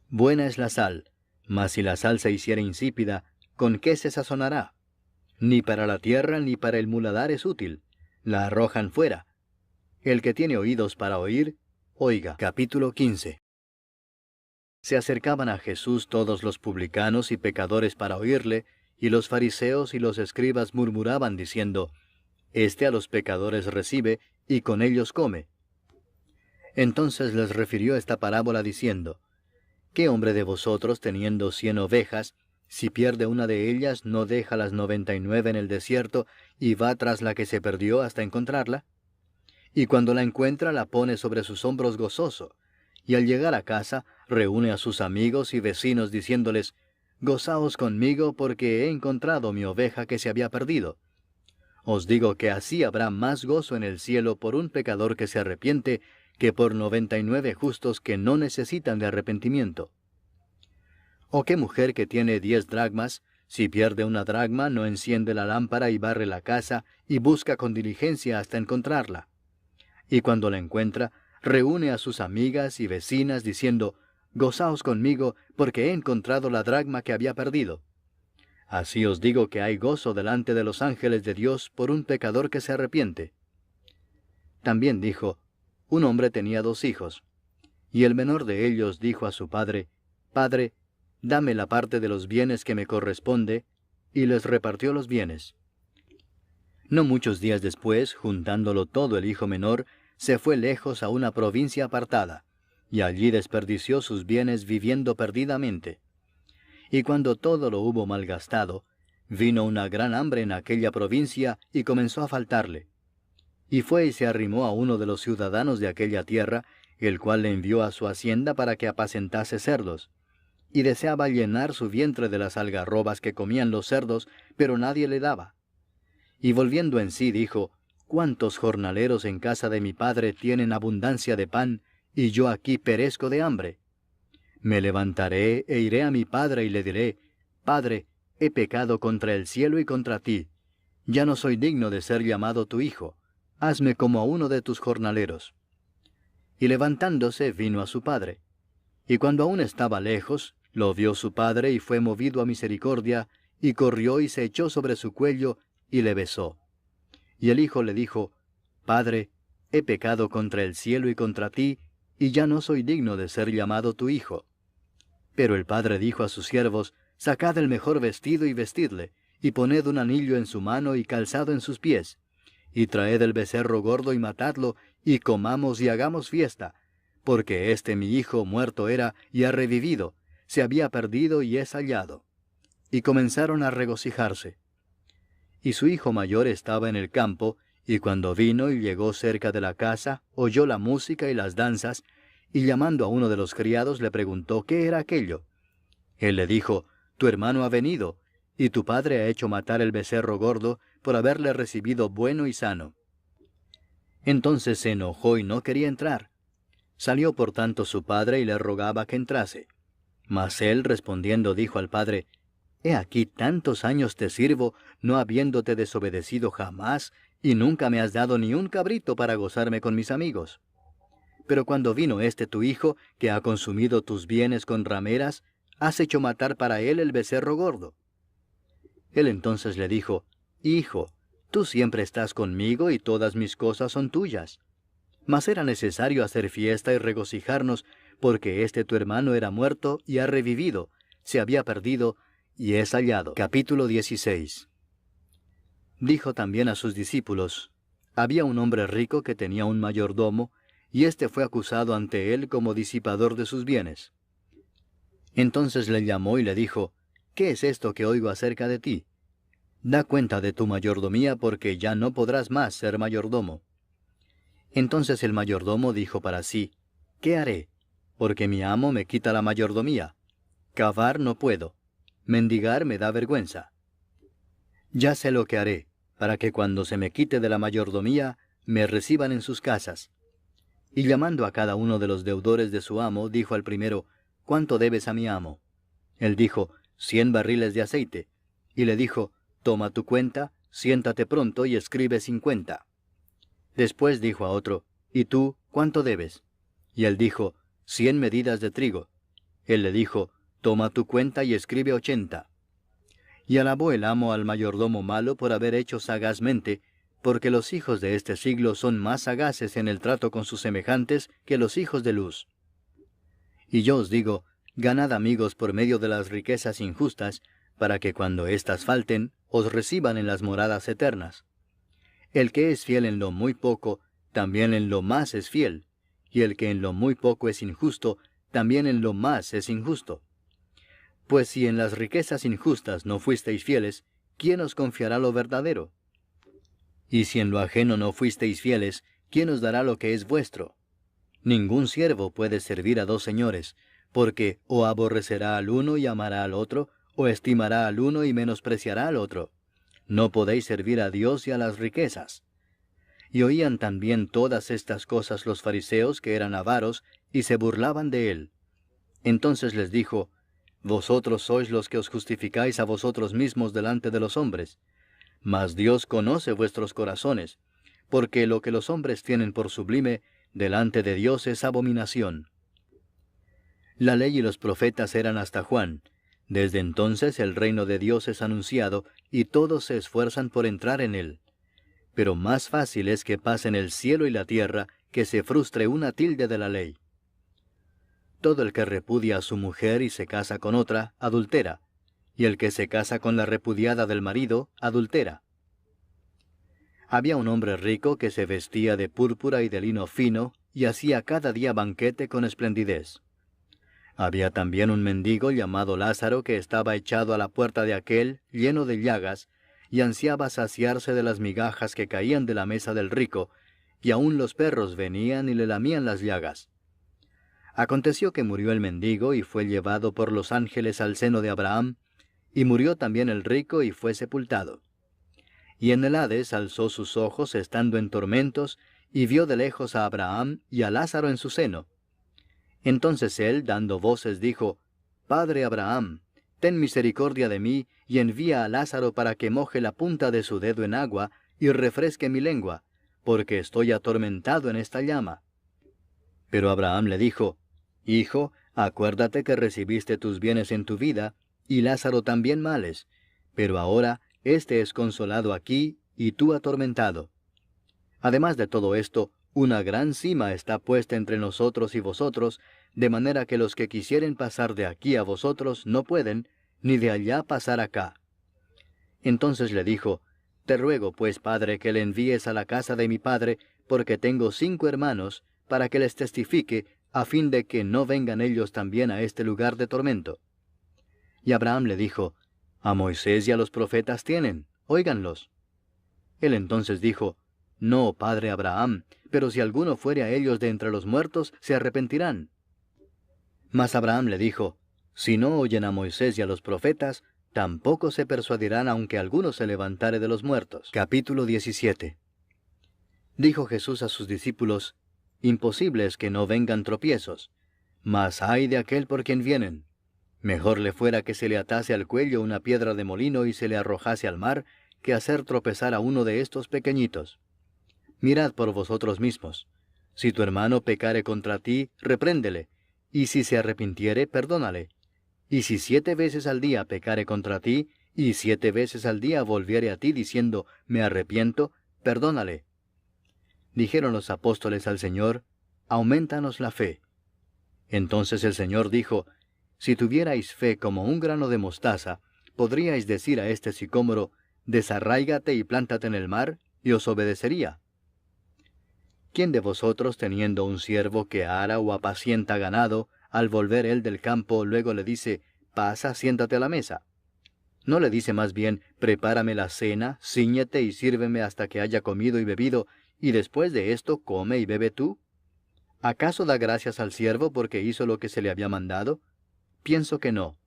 Buena es la sal, mas si la sal se hiciera insípida, ¿con qué se sazonará? Ni para la tierra ni para el muladar es útil, la arrojan fuera. El que tiene oídos para oír, oiga. Capítulo 15. Se acercaban a Jesús todos los publicanos y pecadores para oírle, y los fariseos y los escribas murmuraban diciendo, Este a los pecadores recibe, y con ellos come. Entonces les refirió esta parábola diciendo, ¿qué hombre de vosotros, teniendo 100 ovejas, si pierde una de ellas, no deja las 99 en el desierto, y va tras la que se perdió hasta encontrarla? Y cuando la encuentra, la pone sobre sus hombros gozoso, y al llegar a casa, reúne a sus amigos y vecinos diciéndoles, Gozaos conmigo porque he encontrado mi oveja que se había perdido. Os digo que así habrá más gozo en el cielo por un pecador que se arrepiente, que por 99 justos que no necesitan de arrepentimiento. ¿O qué mujer que tiene 10 dracmas, si pierde una dracma, no enciende la lámpara y barre la casa, y busca con diligencia hasta encontrarla? Y cuando la encuentra, reúne a sus amigas y vecinas, diciendo, Gozaos conmigo, porque he encontrado la dracma que había perdido. Así os digo que hay gozo delante de los ángeles de Dios por un pecador que se arrepiente. También dijo, un hombre tenía 2 hijos, y el menor de ellos dijo a su padre, Padre, dame la parte de los bienes que me corresponde, y les repartió los bienes. No muchos días después, juntándolo todo el hijo menor, se fue lejos a una provincia apartada, y allí desperdició sus bienes viviendo perdidamente. Y cuando todo lo hubo malgastado, vino una gran hambre en aquella provincia y comenzó a faltarle. Y fue y se arrimó a uno de los ciudadanos de aquella tierra, el cual le envió a su hacienda para que apacentase cerdos. Y deseaba llenar su vientre de las algarrobas que comían los cerdos, pero nadie le daba. Y volviendo en sí dijo, ¿cuántos jornaleros en casa de mi padre tienen abundancia de pan, y yo aquí perezco de hambre? Me levantaré e iré a mi padre y le diré, Padre, he pecado contra el cielo y contra ti. Ya no soy digno de ser llamado tu hijo. Hazme como a uno de tus jornaleros. Y levantándose vino a su padre. Y cuando aún estaba lejos, lo vio su padre y fue movido a misericordia, y corrió y se echó sobre su cuello, y le besó. Y el hijo le dijo, Padre, he pecado contra el cielo y contra ti, y ya no soy digno de ser llamado tu hijo. Pero el padre dijo a sus siervos, Sacad el mejor vestido y vestidle, y poned un anillo en su mano y calzado en sus pies, y traed el becerro gordo y matadlo, y comamos y hagamos fiesta, porque este mi hijo muerto era y ha revivido, se había perdido y es hallado. Y comenzaron a regocijarse. Y su hijo mayor estaba en el campo, y cuando vino y llegó cerca de la casa, oyó la música y las danzas, y llamando a uno de los criados le preguntó qué era aquello. Él le dijo, Tu hermano ha venido, y tu padre ha hecho matar el becerro gordo por haberle recibido bueno y sano. Entonces se enojó y no quería entrar. Salió por tanto su padre y le rogaba que entrase. Mas él respondiendo dijo al padre, He aquí tantos años te sirvo, no habiéndote desobedecido jamás, y nunca me has dado ni un cabrito para gozarme con mis amigos. Pero cuando vino este tu hijo, que ha consumido tus bienes con rameras, has hecho matar para él el becerro gordo. Él entonces le dijo, Hijo, tú siempre estás conmigo y todas mis cosas son tuyas. Mas era necesario hacer fiesta y regocijarnos, porque este tu hermano era muerto y ha revivido, se había perdido y es hallado. Capítulo 16. Dijo también a sus discípulos, había un hombre rico que tenía un mayordomo, y éste fue acusado ante él como disipador de sus bienes. Entonces le llamó y le dijo, ¿qué es esto que oigo acerca de ti? Da cuenta de tu mayordomía, porque ya no podrás más ser mayordomo. Entonces el mayordomo dijo para sí, ¿qué haré? Porque mi amo me quita la mayordomía. Cavar no puedo. Mendigar me da vergüenza. Ya sé lo que haré, para que cuando se me quite de la mayordomía, me reciban en sus casas. Y llamando a cada uno de los deudores de su amo, dijo al primero, ¿cuánto debes a mi amo? Él dijo, 100 barriles de aceite. Y le dijo, toma tu cuenta, siéntate pronto y escribe 50. Después dijo a otro, ¿y tú cuánto debes? Y él dijo, 100 medidas de trigo. Él le dijo, toma tu cuenta y escribe 80. Y alabó el amo al mayordomo malo por haber hecho sagazmente, porque los hijos de este siglo son más sagaces en el trato con sus semejantes que los hijos de luz. Y yo os digo, ganad amigos por medio de las riquezas injustas, para que cuando éstas falten, os reciban en las moradas eternas. El que es fiel en lo muy poco, también en lo más es fiel, y el que en lo muy poco es injusto, también en lo más es injusto. Pues si en las riquezas injustas no fuisteis fieles, ¿quién os confiará lo verdadero? Y si en lo ajeno no fuisteis fieles, ¿quién os dará lo que es vuestro? Ningún siervo puede servir a dos señores, porque o aborrecerá al uno y amará al otro, o estimará al uno y menospreciará al otro. No podéis servir a Dios y a las riquezas. Y oían también todas estas cosas los fariseos, que eran avaros, y se burlaban de él. Entonces les dijo: Vosotros sois los que os justificáis a vosotros mismos delante de los hombres, mas Dios conoce vuestros corazones, porque lo que los hombres tienen por sublime, delante de Dios es abominación. La ley y los profetas eran hasta Juan. Desde entonces el reino de Dios es anunciado, y todos se esfuerzan por entrar en él. Pero más fácil es que pasen el cielo y la tierra, que se frustre una tilde de la ley. Todo el que repudia a su mujer y se casa con otra, adultera, y el que se casa con la repudiada del marido, adultera. Había un hombre rico que se vestía de púrpura y de lino fino, y hacía cada día banquete con esplendidez. Había también un mendigo llamado Lázaro que estaba echado a la puerta de aquel, lleno de llagas, y ansiaba saciarse de las migajas que caían de la mesa del rico, y aun los perros venían y le lamían las llagas. Aconteció que murió el mendigo y fue llevado por los ángeles al seno de Abraham, y murió también el rico y fue sepultado. Y en el Hades alzó sus ojos estando en tormentos, y vio de lejos a Abraham y a Lázaro en su seno. Entonces él, dando voces, dijo: Padre Abraham, ten misericordia de mí, y envía a Lázaro para que moje la punta de su dedo en agua, y refresque mi lengua, porque estoy atormentado en esta llama. Pero Abraham le dijo: Hijo, acuérdate que recibiste tus bienes en tu vida, y Lázaro también males, pero ahora éste es consolado aquí, y tú atormentado. Además de todo esto, una gran sima está puesta entre nosotros y vosotros, de manera que los que quisieren pasar de aquí a vosotros no pueden, ni de allá pasar acá. Entonces le dijo: Te ruego pues, padre, que le envíes a la casa de mi padre, porque tengo 5 hermanos, para que les testifique, a fin de que no vengan ellos también a este lugar de tormento. Y Abraham le dijo: A Moisés y a los profetas tienen, óiganlos. Él entonces dijo: No, padre Abraham, pero si alguno fuere a ellos de entre los muertos, se arrepentirán. Mas Abraham le dijo: Si no oyen a Moisés y a los profetas, tampoco se persuadirán aunque alguno se levantare de los muertos. Capítulo 17. Dijo Jesús a sus discípulos: Imposible es que no vengan tropiezos, mas ay de aquel por quien vienen. Mejor le fuera que se le atase al cuello una piedra de molino y se le arrojase al mar, que hacer tropezar a uno de estos pequeñitos. Mirad por vosotros mismos. Si tu hermano pecare contra ti, repréndele, y si se arrepintiere, perdónale. Y si 7 veces al día pecare contra ti, y 7 veces al día volviere a ti diciendo: Me arrepiento, perdónale. Dijeron los apóstoles al Señor: Aumentanos la fe. Entonces el Señor dijo: Si tuvierais fe como un grano de mostaza, podríais decir a este sicómoro: Desarráigate y plántate en el mar, y os obedecería. ¿Quién de vosotros, teniendo un siervo que ara o apacienta ganado, al volver él del campo, luego le dice: Pasa, siéntate a la mesa? ¿No le dice más bien: Prepárame la cena, cíñete y sírveme hasta que haya comido y bebido, y después de esto come y bebe tú? ¿Acaso da gracias al siervo porque hizo lo que se le había mandado? Pienso que no.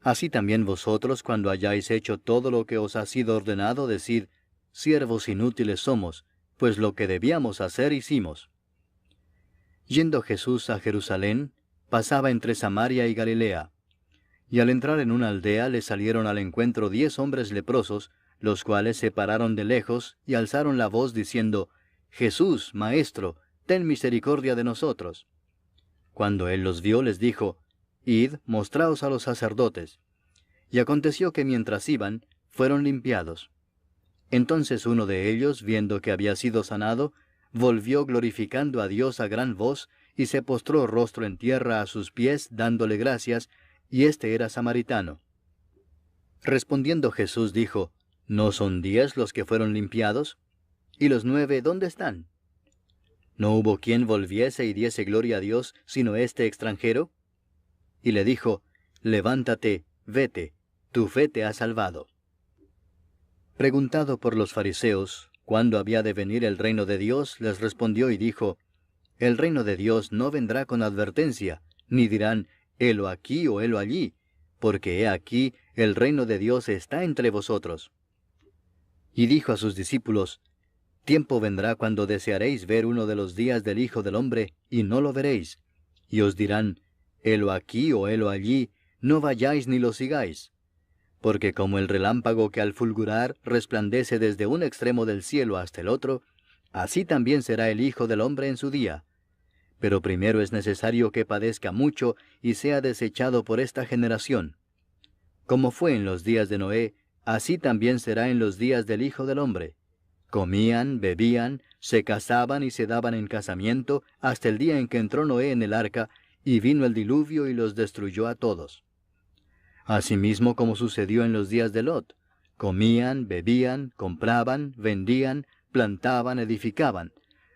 Así también vosotros, cuando hayáis hecho todo lo que os ha sido ordenado, decid: Siervos inútiles somos, pues lo que debíamos hacer hicimos. Yendo Jesús a Jerusalén, pasaba entre Samaria y Galilea. Y al entrar en una aldea le salieron al encuentro 10 hombres leprosos, los cuales se pararon de lejos y alzaron la voz diciendo: Jesús, Maestro, ten misericordia de nosotros. Cuando él los vio, les dijo: Id, mostraos a los sacerdotes. Y aconteció que mientras iban, fueron limpiados. Entonces uno de ellos, viendo que había sido sanado, volvió glorificando a Dios a gran voz, y se postró rostro en tierra a sus pies, dándole gracias, y este era samaritano. Respondiendo Jesús dijo: ¿No son 10 los que fueron limpiados? ¿Y los 9 dónde están? ¿No hubo quien volviese y diese gloria a Dios, sino este extranjero? Y le dijo, levántate, vete, tu fe te ha salvado. Preguntado por los fariseos, ¿cuándo había de venir el reino de Dios?, les respondió y dijo, el reino de Dios no vendrá con advertencia, ni dirán, helo aquí o helo allí, porque he aquí, el reino de Dios está entre vosotros. Y dijo a sus discípulos, tiempo vendrá cuando desearéis ver uno de los días del Hijo del Hombre, y no lo veréis, y os dirán, helo aquí o helo allí, no vayáis ni lo sigáis. Porque como el relámpago que al fulgurar resplandece desde un extremo del cielo hasta el otro, así también será el Hijo del Hombre en su día. Pero primero es necesario que padezca mucho y sea desechado por esta generación. Como fue en los días de Noé, así también será en los días del Hijo del Hombre. Comían, bebían, se casaban y se daban en casamiento hasta el día en que entró Noé en el arca, y vino el diluvio y los destruyó a todos. Asimismo como sucedió en los días de Lot, comían, bebían, compraban, vendían, plantaban, edificaban.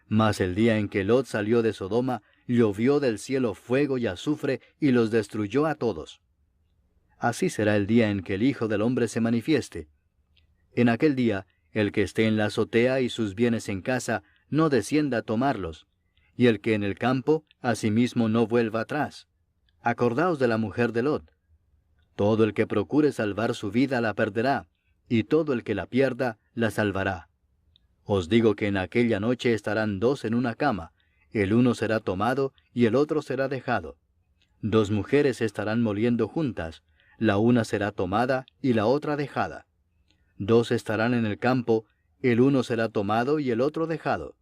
Mas el día en que Lot salió de Sodoma, llovió del cielo fuego y azufre y los destruyó a todos. Así será el día en que el Hijo del Hombre se manifieste. En aquel día, el que esté en la azotea y sus bienes en casa, no descienda a tomarlos, y el que en el campo, asimismo no vuelva atrás. Acordaos de la mujer de Lot. Todo el que procure salvar su vida la perderá, y todo el que la pierda la salvará. Os digo que en aquella noche estarán dos en una cama, el uno será tomado y el otro será dejado. Dos mujeres estarán moliendo juntas, la una será tomada y la otra dejada. Dos estarán en el campo, el uno será tomado y el otro dejado.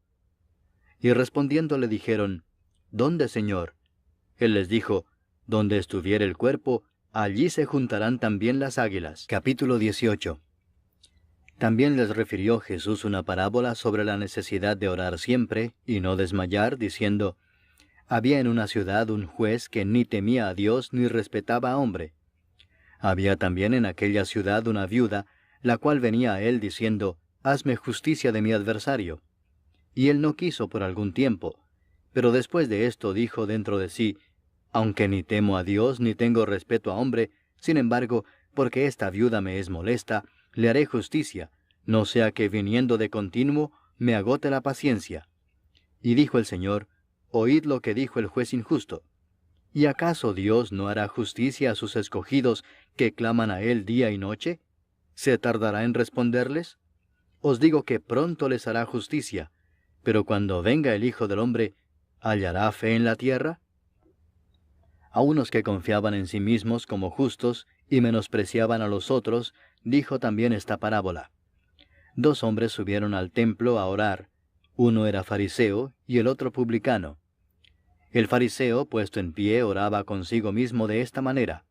Y respondiendo le dijeron, ¿dónde, Señor? Él les dijo, donde estuviere el cuerpo, allí se juntarán también las águilas. Capítulo 18. También les refirió Jesús una parábola sobre la necesidad de orar siempre y no desmayar, diciendo, había en una ciudad un juez que ni temía a Dios ni respetaba a hombre. Había también en aquella ciudad una viuda, la cual venía a él diciendo, hazme justicia de mi adversario. Y él no quiso por algún tiempo, pero después de esto dijo dentro de sí, aunque ni temo a Dios ni tengo respeto a hombre, sin embargo, porque esta viuda me es molesta, le haré justicia, no sea que viniendo de continuo me agote la paciencia. Y dijo el Señor, oíd lo que dijo el juez injusto. ¿Y acaso Dios no hará justicia a sus escogidos que claman a Él día y noche? ¿Se tardará en responderles? Os digo que pronto les hará justicia, pero cuando venga el Hijo del Hombre, ¿hallará fe en la tierra? A unos que confiaban en sí mismos como justos y menospreciaban a los otros, dijo también esta parábola. Dos hombres subieron al templo a orar, uno era fariseo y el otro publicano. El fariseo, puesto en pie, oraba consigo mismo de esta manera: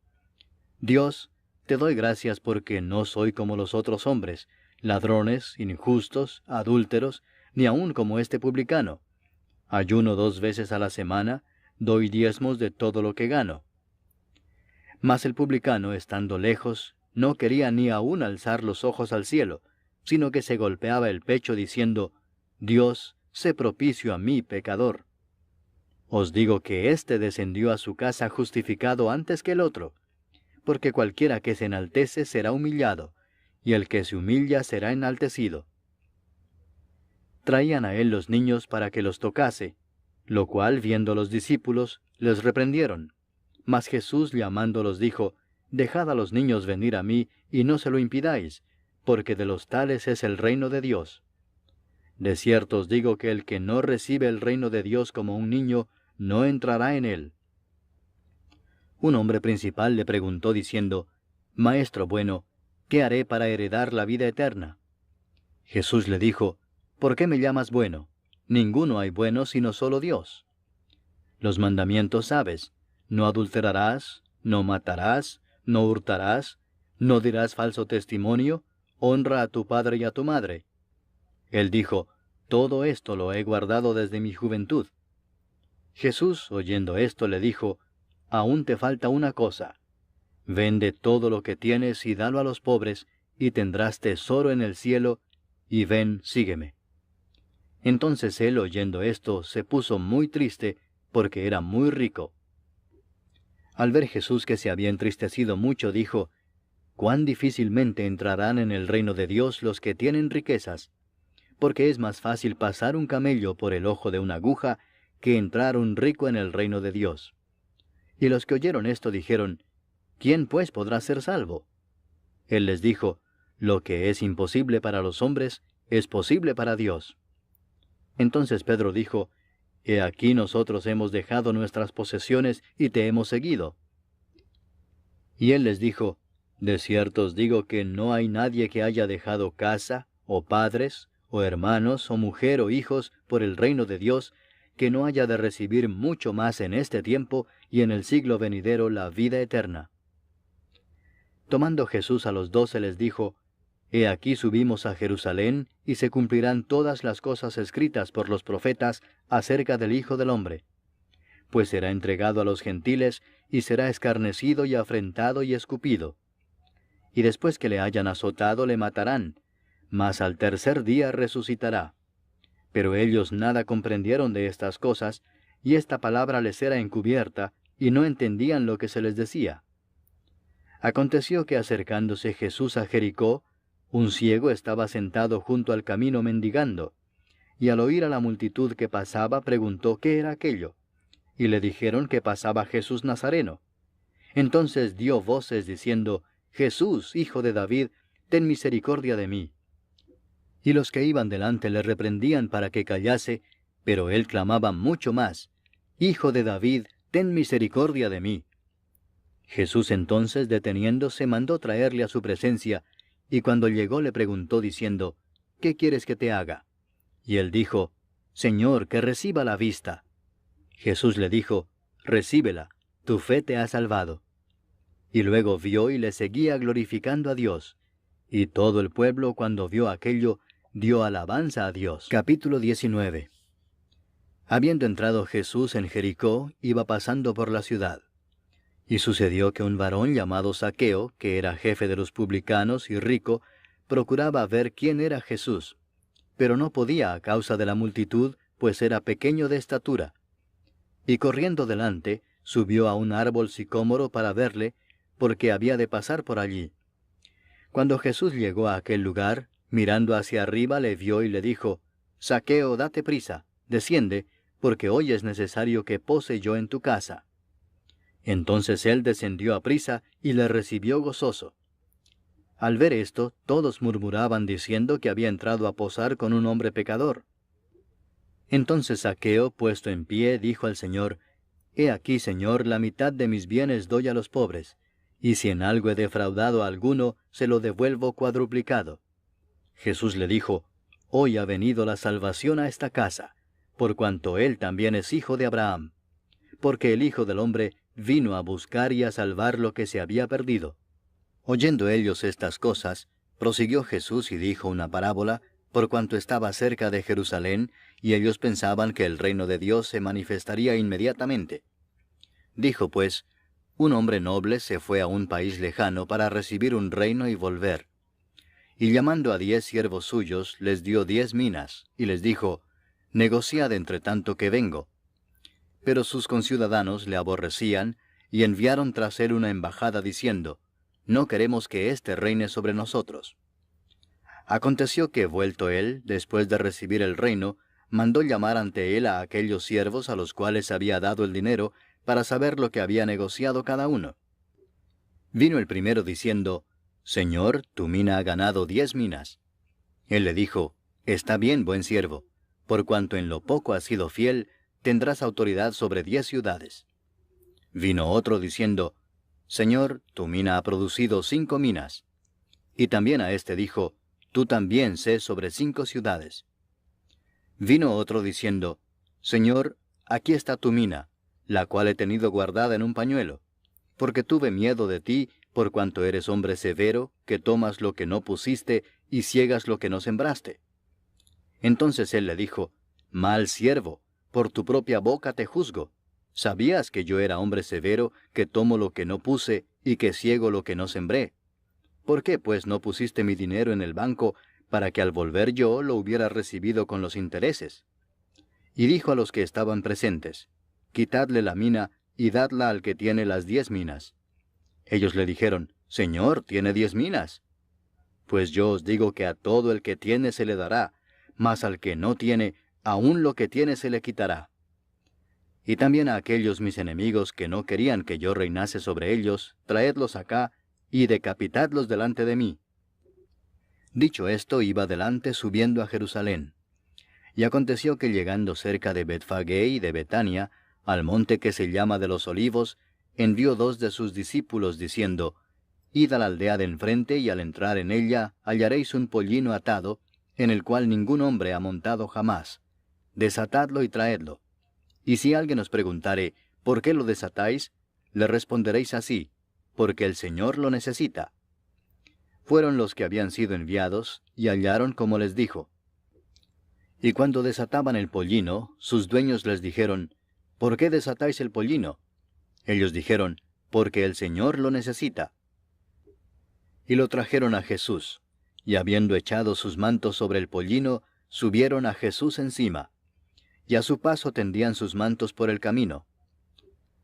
Dios, te doy gracias porque no soy como los otros hombres, ladrones, injustos, adúlteros, ni aun como este publicano. Ayuno 2 veces a la semana, doy diezmos de todo lo que gano. Mas el publicano, estando lejos, no quería ni aun alzar los ojos al cielo, sino que se golpeaba el pecho diciendo, Dios, sé propicio a mí, pecador. Os digo que éste descendió a su casa justificado antes que el otro, porque cualquiera que se enaltece será humillado, y el que se humilla será enaltecido. Traían a él los niños para que los tocase, lo cual, viendo los discípulos, les reprendieron. Mas Jesús llamándolos dijo, Dejad a los niños venir a mí, y no se lo impidáis, porque de los tales es el reino de Dios. De cierto os digo que el que no recibe el reino de Dios como un niño, no entrará en él. Un hombre principal le preguntó diciendo, Maestro bueno, ¿qué haré para heredar la vida eterna? Jesús le dijo, ¿por qué me llamas bueno? Ninguno hay bueno sino solo Dios. Los mandamientos sabes, no adulterarás, no matarás, no hurtarás, no dirás falso testimonio, honra a tu padre y a tu madre. Él dijo, todo esto lo he guardado desde mi juventud. Jesús, oyendo esto, le dijo, aún te falta una cosa. Vende todo lo que tienes y dalo a los pobres, y tendrás tesoro en el cielo, y ven, sígueme. Entonces él, oyendo esto, se puso muy triste, porque era muy rico. Al ver Jesús que se había entristecido mucho, dijo, «Cuán difícilmente entrarán en el reino de Dios los que tienen riquezas, porque es más fácil pasar un camello por el ojo de una aguja que entrar un rico en el reino de Dios». Y los que oyeron esto dijeron, «¿Quién pues podrá ser salvo?». Él les dijo, «Lo que es imposible para los hombres, es posible para Dios». Entonces Pedro dijo, «He aquí nosotros hemos dejado nuestras posesiones y te hemos seguido». Y él les dijo, «De cierto os digo que no hay nadie que haya dejado casa, o padres, o hermanos, o mujer, o hijos, por el reino de Dios, que no haya de recibir mucho más en este tiempo y en el siglo venidero la vida eterna». Tomando Jesús a los 12 les dijo, «He aquí subimos a Jerusalén, y se cumplirán todas las cosas escritas por los profetas acerca del Hijo del Hombre. Pues será entregado a los gentiles, y será escarnecido y afrentado y escupido. Y después que le hayan azotado le matarán, mas al tercer día resucitará». Pero ellos nada comprendieron de estas cosas, y esta palabra les era encubierta, y no entendían lo que se les decía. Aconteció que acercándose Jesús a Jericó, un ciego estaba sentado junto al camino mendigando, y al oír a la multitud que pasaba preguntó qué era aquello, y le dijeron que pasaba Jesús Nazareno. Entonces dio voces diciendo, «Jesús, Hijo de David, ten misericordia de mí». Y los que iban delante le reprendían para que callase, pero él clamaba mucho más, «Hijo de David, ten misericordia de mí». Jesús entonces, deteniéndose, mandó traerle a su presencia, y cuando llegó le preguntó diciendo, «¿Qué quieres que te haga?». Y él dijo, «Señor, que reciba la vista». Jesús le dijo, «Recíbela, tu fe te ha salvado». Y luego vio y le seguía glorificando a Dios. Y todo el pueblo, cuando vio aquello, dio alabanza a Dios. Capítulo 19. Habiendo entrado Jesús en Jericó, iba pasando por la ciudad. Y sucedió que un varón llamado Zaqueo, que era jefe de los publicanos y rico, procuraba ver quién era Jesús, pero no podía a causa de la multitud, pues era pequeño de estatura. Y corriendo delante, subió a un árbol sicómoro para verle, porque había de pasar por allí. Cuando Jesús llegó a aquel lugar, mirando hacia arriba le vio y le dijo, «Zaqueo, date prisa, desciende, porque hoy es necesario que pose yo en tu casa». Entonces él descendió aprisa y le recibió gozoso. Al ver esto, todos murmuraban diciendo que había entrado a posar con un hombre pecador. Entonces Zaqueo, puesto en pie, dijo al Señor, «He aquí, Señor, la mitad de mis bienes doy a los pobres, y si en algo he defraudado a alguno, se lo devuelvo cuadruplicado». Jesús le dijo, «Hoy ha venido la salvación a esta casa, por cuanto él también es hijo de Abraham, porque el Hijo del Hombre vino a buscar y a salvar lo que se había perdido». Oyendo ellos estas cosas, prosiguió Jesús y dijo una parábola, por cuanto estaba cerca de Jerusalén, y ellos pensaban que el reino de Dios se manifestaría inmediatamente. Dijo pues, un hombre noble se fue a un país lejano para recibir un reino y volver. Y llamando a 10 siervos suyos, les dio 10 minas, y les dijo, «Negociad entre tanto que vengo». Pero sus conciudadanos le aborrecían, y enviaron tras él una embajada diciendo, «No queremos que éste reine sobre nosotros». Aconteció que, vuelto él, después de recibir el reino, mandó llamar ante él a aquellos siervos a los cuales había dado el dinero, para saber lo que había negociado cada uno. Vino el primero diciendo, «Señor, tu mina ha ganado 10 minas». Él le dijo, «Está bien, buen siervo, por cuanto en lo poco has sido fiel, tendrás autoridad sobre 10 ciudades». Vino otro diciendo, «Señor, tu mina ha producido 5 minas». Y también a éste dijo, «Tú también sé sobre 5 ciudades». Vino otro diciendo, «Señor, aquí está tu mina, la cual he tenido guardada en un pañuelo, porque tuve miedo de ti, por cuanto eres hombre severo, que tomas lo que no pusiste y ciegas lo que no sembraste». Entonces él le dijo, «Mal siervo, por tu propia boca te juzgo. ¿Sabías que yo era hombre severo, que tomo lo que no puse y que ciego lo que no sembré? ¿Por qué pues no pusiste mi dinero en el banco, para que al volver yo lo hubiera recibido con los intereses. Y dijo a los que estaban presentes, quitadle la mina y dadla al que tiene las 10 minas. Ellos le dijeron, Señor, tiene 10 minas. Pues yo os digo que a todo el que tiene se le dará, mas al que no tiene, aun lo que tiene se le quitará. Y también a aquellos mis enemigos que no querían que yo reinase sobre ellos, traedlos acá, y decapitadlos delante de mí. Dicho esto, iba delante subiendo a Jerusalén. Y aconteció que llegando cerca de Betfagé y de Betania, al monte que se llama de los Olivos, envió 2 de sus discípulos, diciendo, Id a la aldea de enfrente, y al entrar en ella hallaréis un pollino atado, en el cual ningún hombre ha montado jamás. Desatadlo y traedlo. Y si alguien os preguntare, ¿por qué lo desatáis?, le responderéis así, porque el Señor lo necesita. Fueron los que habían sido enviados, y hallaron como les dijo. Y cuando desataban el pollino, sus dueños les dijeron, ¿por qué desatáis el pollino? Ellos dijeron, porque el Señor lo necesita. Y lo trajeron a Jesús, y habiendo echado sus mantos sobre el pollino, subieron a Jesús encima, y a su paso tendían sus mantos por el camino.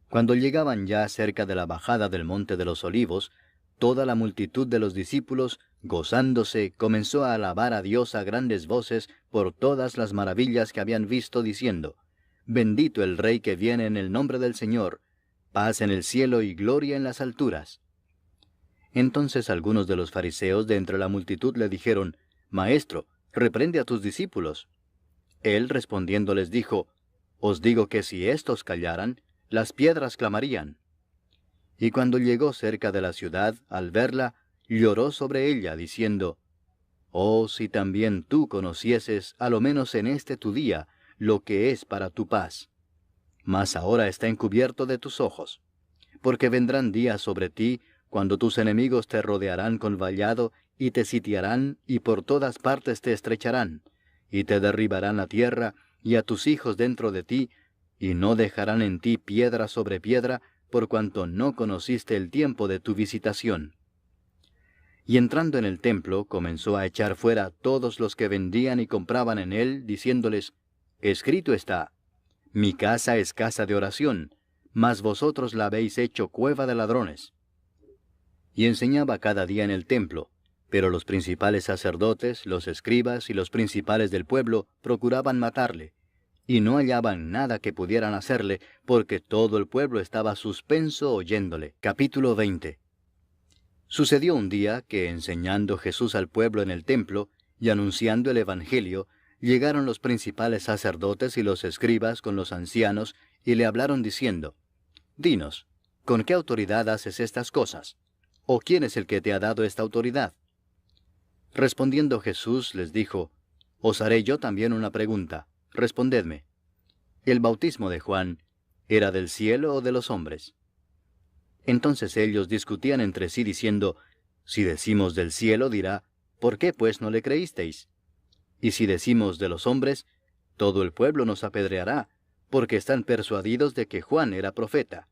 Cuando llegaban ya cerca de la bajada del monte de los Olivos, toda la multitud de los discípulos, gozándose, comenzó a alabar a Dios a grandes voces por todas las maravillas que habían visto, diciendo, Bendito el Rey que viene en el nombre del Señor, paz en el cielo y gloria en las alturas. Entonces algunos de los fariseos de entre la multitud le dijeron, Maestro, reprende a tus discípulos. Él respondiendo les dijo, Os digo que si éstos callaran, las piedras clamarían. Y cuando llegó cerca de la ciudad, al verla, lloró sobre ella, diciendo, Oh, si también tú conocieses, a lo menos en este tu día, lo que es para tu paz. Mas ahora está encubierto de tus ojos. Porque vendrán días sobre ti, cuando tus enemigos te rodearán con vallado, y te sitiarán, y por todas partes te estrecharán, y te derribarán la tierra, y a tus hijos dentro de ti, y no dejarán en ti piedra sobre piedra, por cuanto no conociste el tiempo de tu visitación. Y entrando en el templo, comenzó a echar fuera todos los que vendían y compraban en él, diciéndoles, Escrito está, Mi casa es casa de oración, mas vosotros la habéis hecho cueva de ladrones. Y enseñaba cada día en el templo, pero los principales sacerdotes, los escribas y los principales del pueblo procuraban matarle, y no hallaban nada que pudieran hacerle, porque todo el pueblo estaba suspenso oyéndole. Capítulo 20. Sucedió un día que, enseñando Jesús al pueblo en el templo, y anunciando el Evangelio, llegaron los principales sacerdotes y los escribas con los ancianos, y le hablaron diciendo, Dinos, ¿con qué autoridad haces estas cosas? ¿O quién es el que te ha dado esta autoridad? Respondiendo Jesús les dijo, Os haré yo también una pregunta, respondedme. ¿El bautismo de Juan era del cielo o de los hombres? Entonces ellos discutían entre sí diciendo, Si decimos del cielo, dirá, ¿por qué pues no le creísteis? Y si decimos de los hombres, todo el pueblo nos apedreará, porque están persuadidos de que Juan era profeta.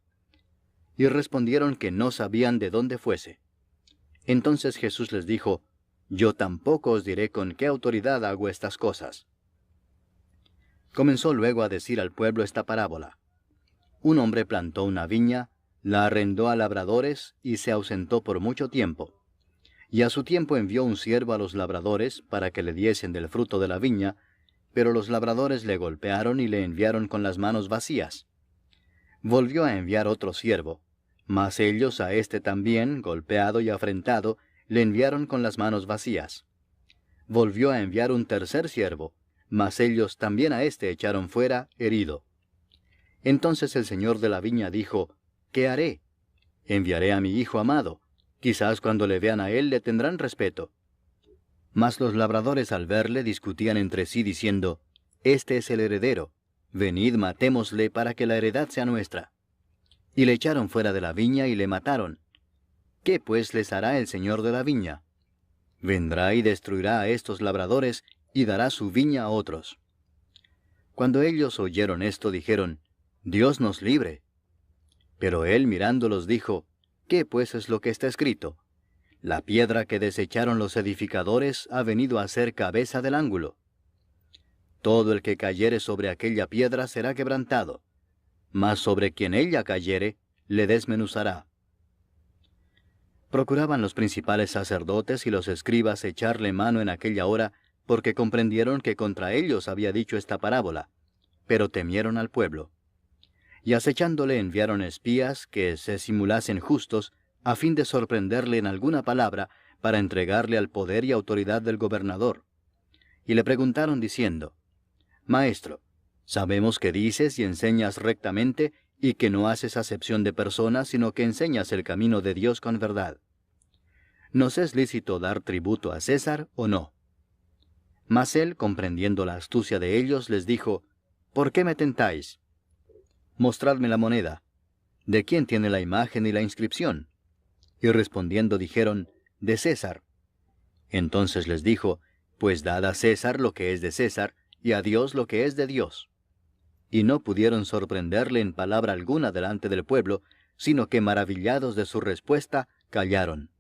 Y respondieron que no sabían de dónde fuese. Entonces Jesús les dijo, Yo tampoco os diré con qué autoridad hago estas cosas. Comenzó luego a decir al pueblo esta parábola. Un hombre plantó una viña, la arrendó a labradores y se ausentó por mucho tiempo. Y a su tiempo envió un siervo a los labradores para que le diesen del fruto de la viña, pero los labradores le golpearon y le enviaron con las manos vacías. Volvió a enviar otro siervo, mas ellos a éste también, golpeado y afrentado, le enviaron con las manos vacías. Volvió a enviar un tercer siervo, mas ellos también a éste echaron fuera, herido. Entonces el señor de la viña dijo, ¿qué haré? Enviaré a mi hijo amado. Quizás cuando le vean a él le tendrán respeto. Mas los labradores al verle discutían entre sí diciendo, Este es el heredero. Venid, matémosle para que la heredad sea nuestra. Y le echaron fuera de la viña y le mataron. ¿Qué pues les hará el señor de la viña? Vendrá y destruirá a estos labradores y dará su viña a otros. Cuando ellos oyeron esto, dijeron, Dios nos libre. Pero él mirándolos dijo, ¿qué pues es lo que está escrito? La piedra que desecharon los edificadores ha venido a ser cabeza del ángulo. Todo el que cayere sobre aquella piedra será quebrantado, mas sobre quien ella cayere, le desmenuzará. Procuraban los principales sacerdotes y los escribas echarle mano en aquella hora, porque comprendieron que contra ellos había dicho esta parábola, pero temieron al pueblo. Y acechándole enviaron espías que se simulasen justos, a fin de sorprenderle en alguna palabra, para entregarle al poder y autoridad del gobernador. Y le preguntaron diciendo: Maestro, sabemos que dices y enseñas rectamente, y que no haces acepción de personas, sino que enseñas el camino de Dios con verdad. ¿Nos es lícito dar tributo a César o no? Mas él, comprendiendo la astucia de ellos, les dijo: ¿Por qué me tentáis? Mostradme la moneda. ¿De quién tiene la imagen y la inscripción? Y respondiendo dijeron: de César. Entonces les dijo: Pues dad a César lo que es de César, y a Dios lo que es de Dios. Y no pudieron sorprenderle en palabra alguna delante del pueblo, sino que maravillados de su respuesta, callaron.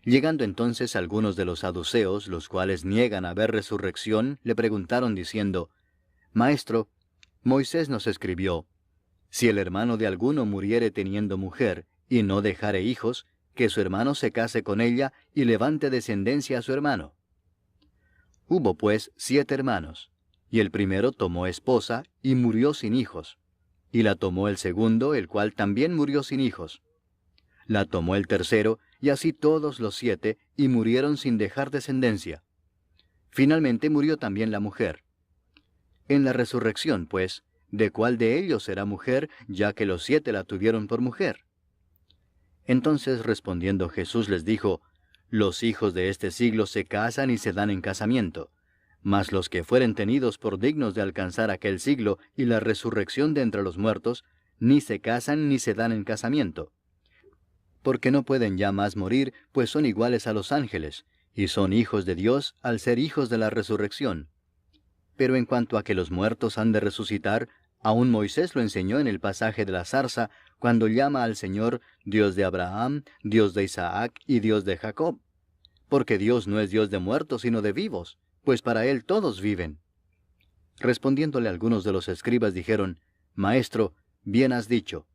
Llegando entonces algunos de los saduceos, los cuales niegan haber resurrección, le preguntaron diciendo: Maestro, Moisés nos escribió: Si el hermano de alguno muriere teniendo mujer, y no dejare hijos, que su hermano se case con ella, y levante descendencia a su hermano. Hubo pues 7 hermanos, y el primero tomó esposa, y murió sin hijos. Y la tomó el segundo, el cual también murió sin hijos. La tomó el tercero, y así todos los 7, y murieron sin dejar descendencia. Finalmente murió también la mujer. En la resurrección, pues, ¿de cuál de ellos será mujer, ya que los 7 la tuvieron por mujer? Entonces respondiendo Jesús les dijo: Los hijos de este siglo se casan y se dan en casamiento, mas los que fueren tenidos por dignos de alcanzar aquel siglo y la resurrección de entre los muertos, ni se casan ni se dan en casamiento. Porque no pueden ya más morir, pues son iguales a los ángeles, y son hijos de Dios al ser hijos de la resurrección. Pero en cuanto a que los muertos han de resucitar, aún Moisés lo enseñó en el pasaje de la zarza, cuando llama al Señor Dios de Abraham, Dios de Isaac y Dios de Jacob. Porque Dios no es Dios de muertos, sino de vivos, pues para Él todos viven. Respondiéndole algunos de los escribas dijeron: Maestro, bien has dicho.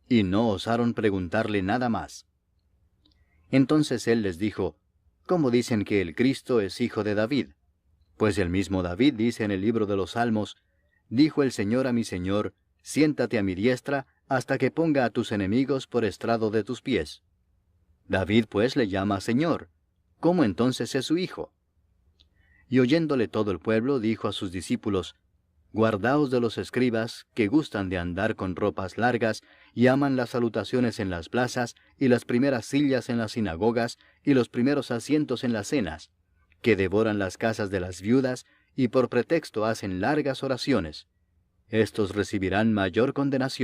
Y no osaron preguntarle nada más. Entonces él les dijo: ¿Cómo dicen que el Cristo es hijo de David? Pues el mismo David dice en el libro de los Salmos: Dijo el Señor a mi Señor: Siéntate a mi diestra, hasta que ponga a tus enemigos por estrado de tus pies. David pues le llama Señor. ¿Cómo entonces es su hijo? Y oyéndole todo el pueblo, dijo a sus discípulos: Guardaos de los escribas, que gustan de andar con ropas largas, y aman las salutaciones en las plazas, y las primeras sillas en las sinagogas, y los primeros asientos en las cenas, que devoran las casas de las viudas, y por pretexto hacen largas oraciones. Estos recibirán mayor condenación.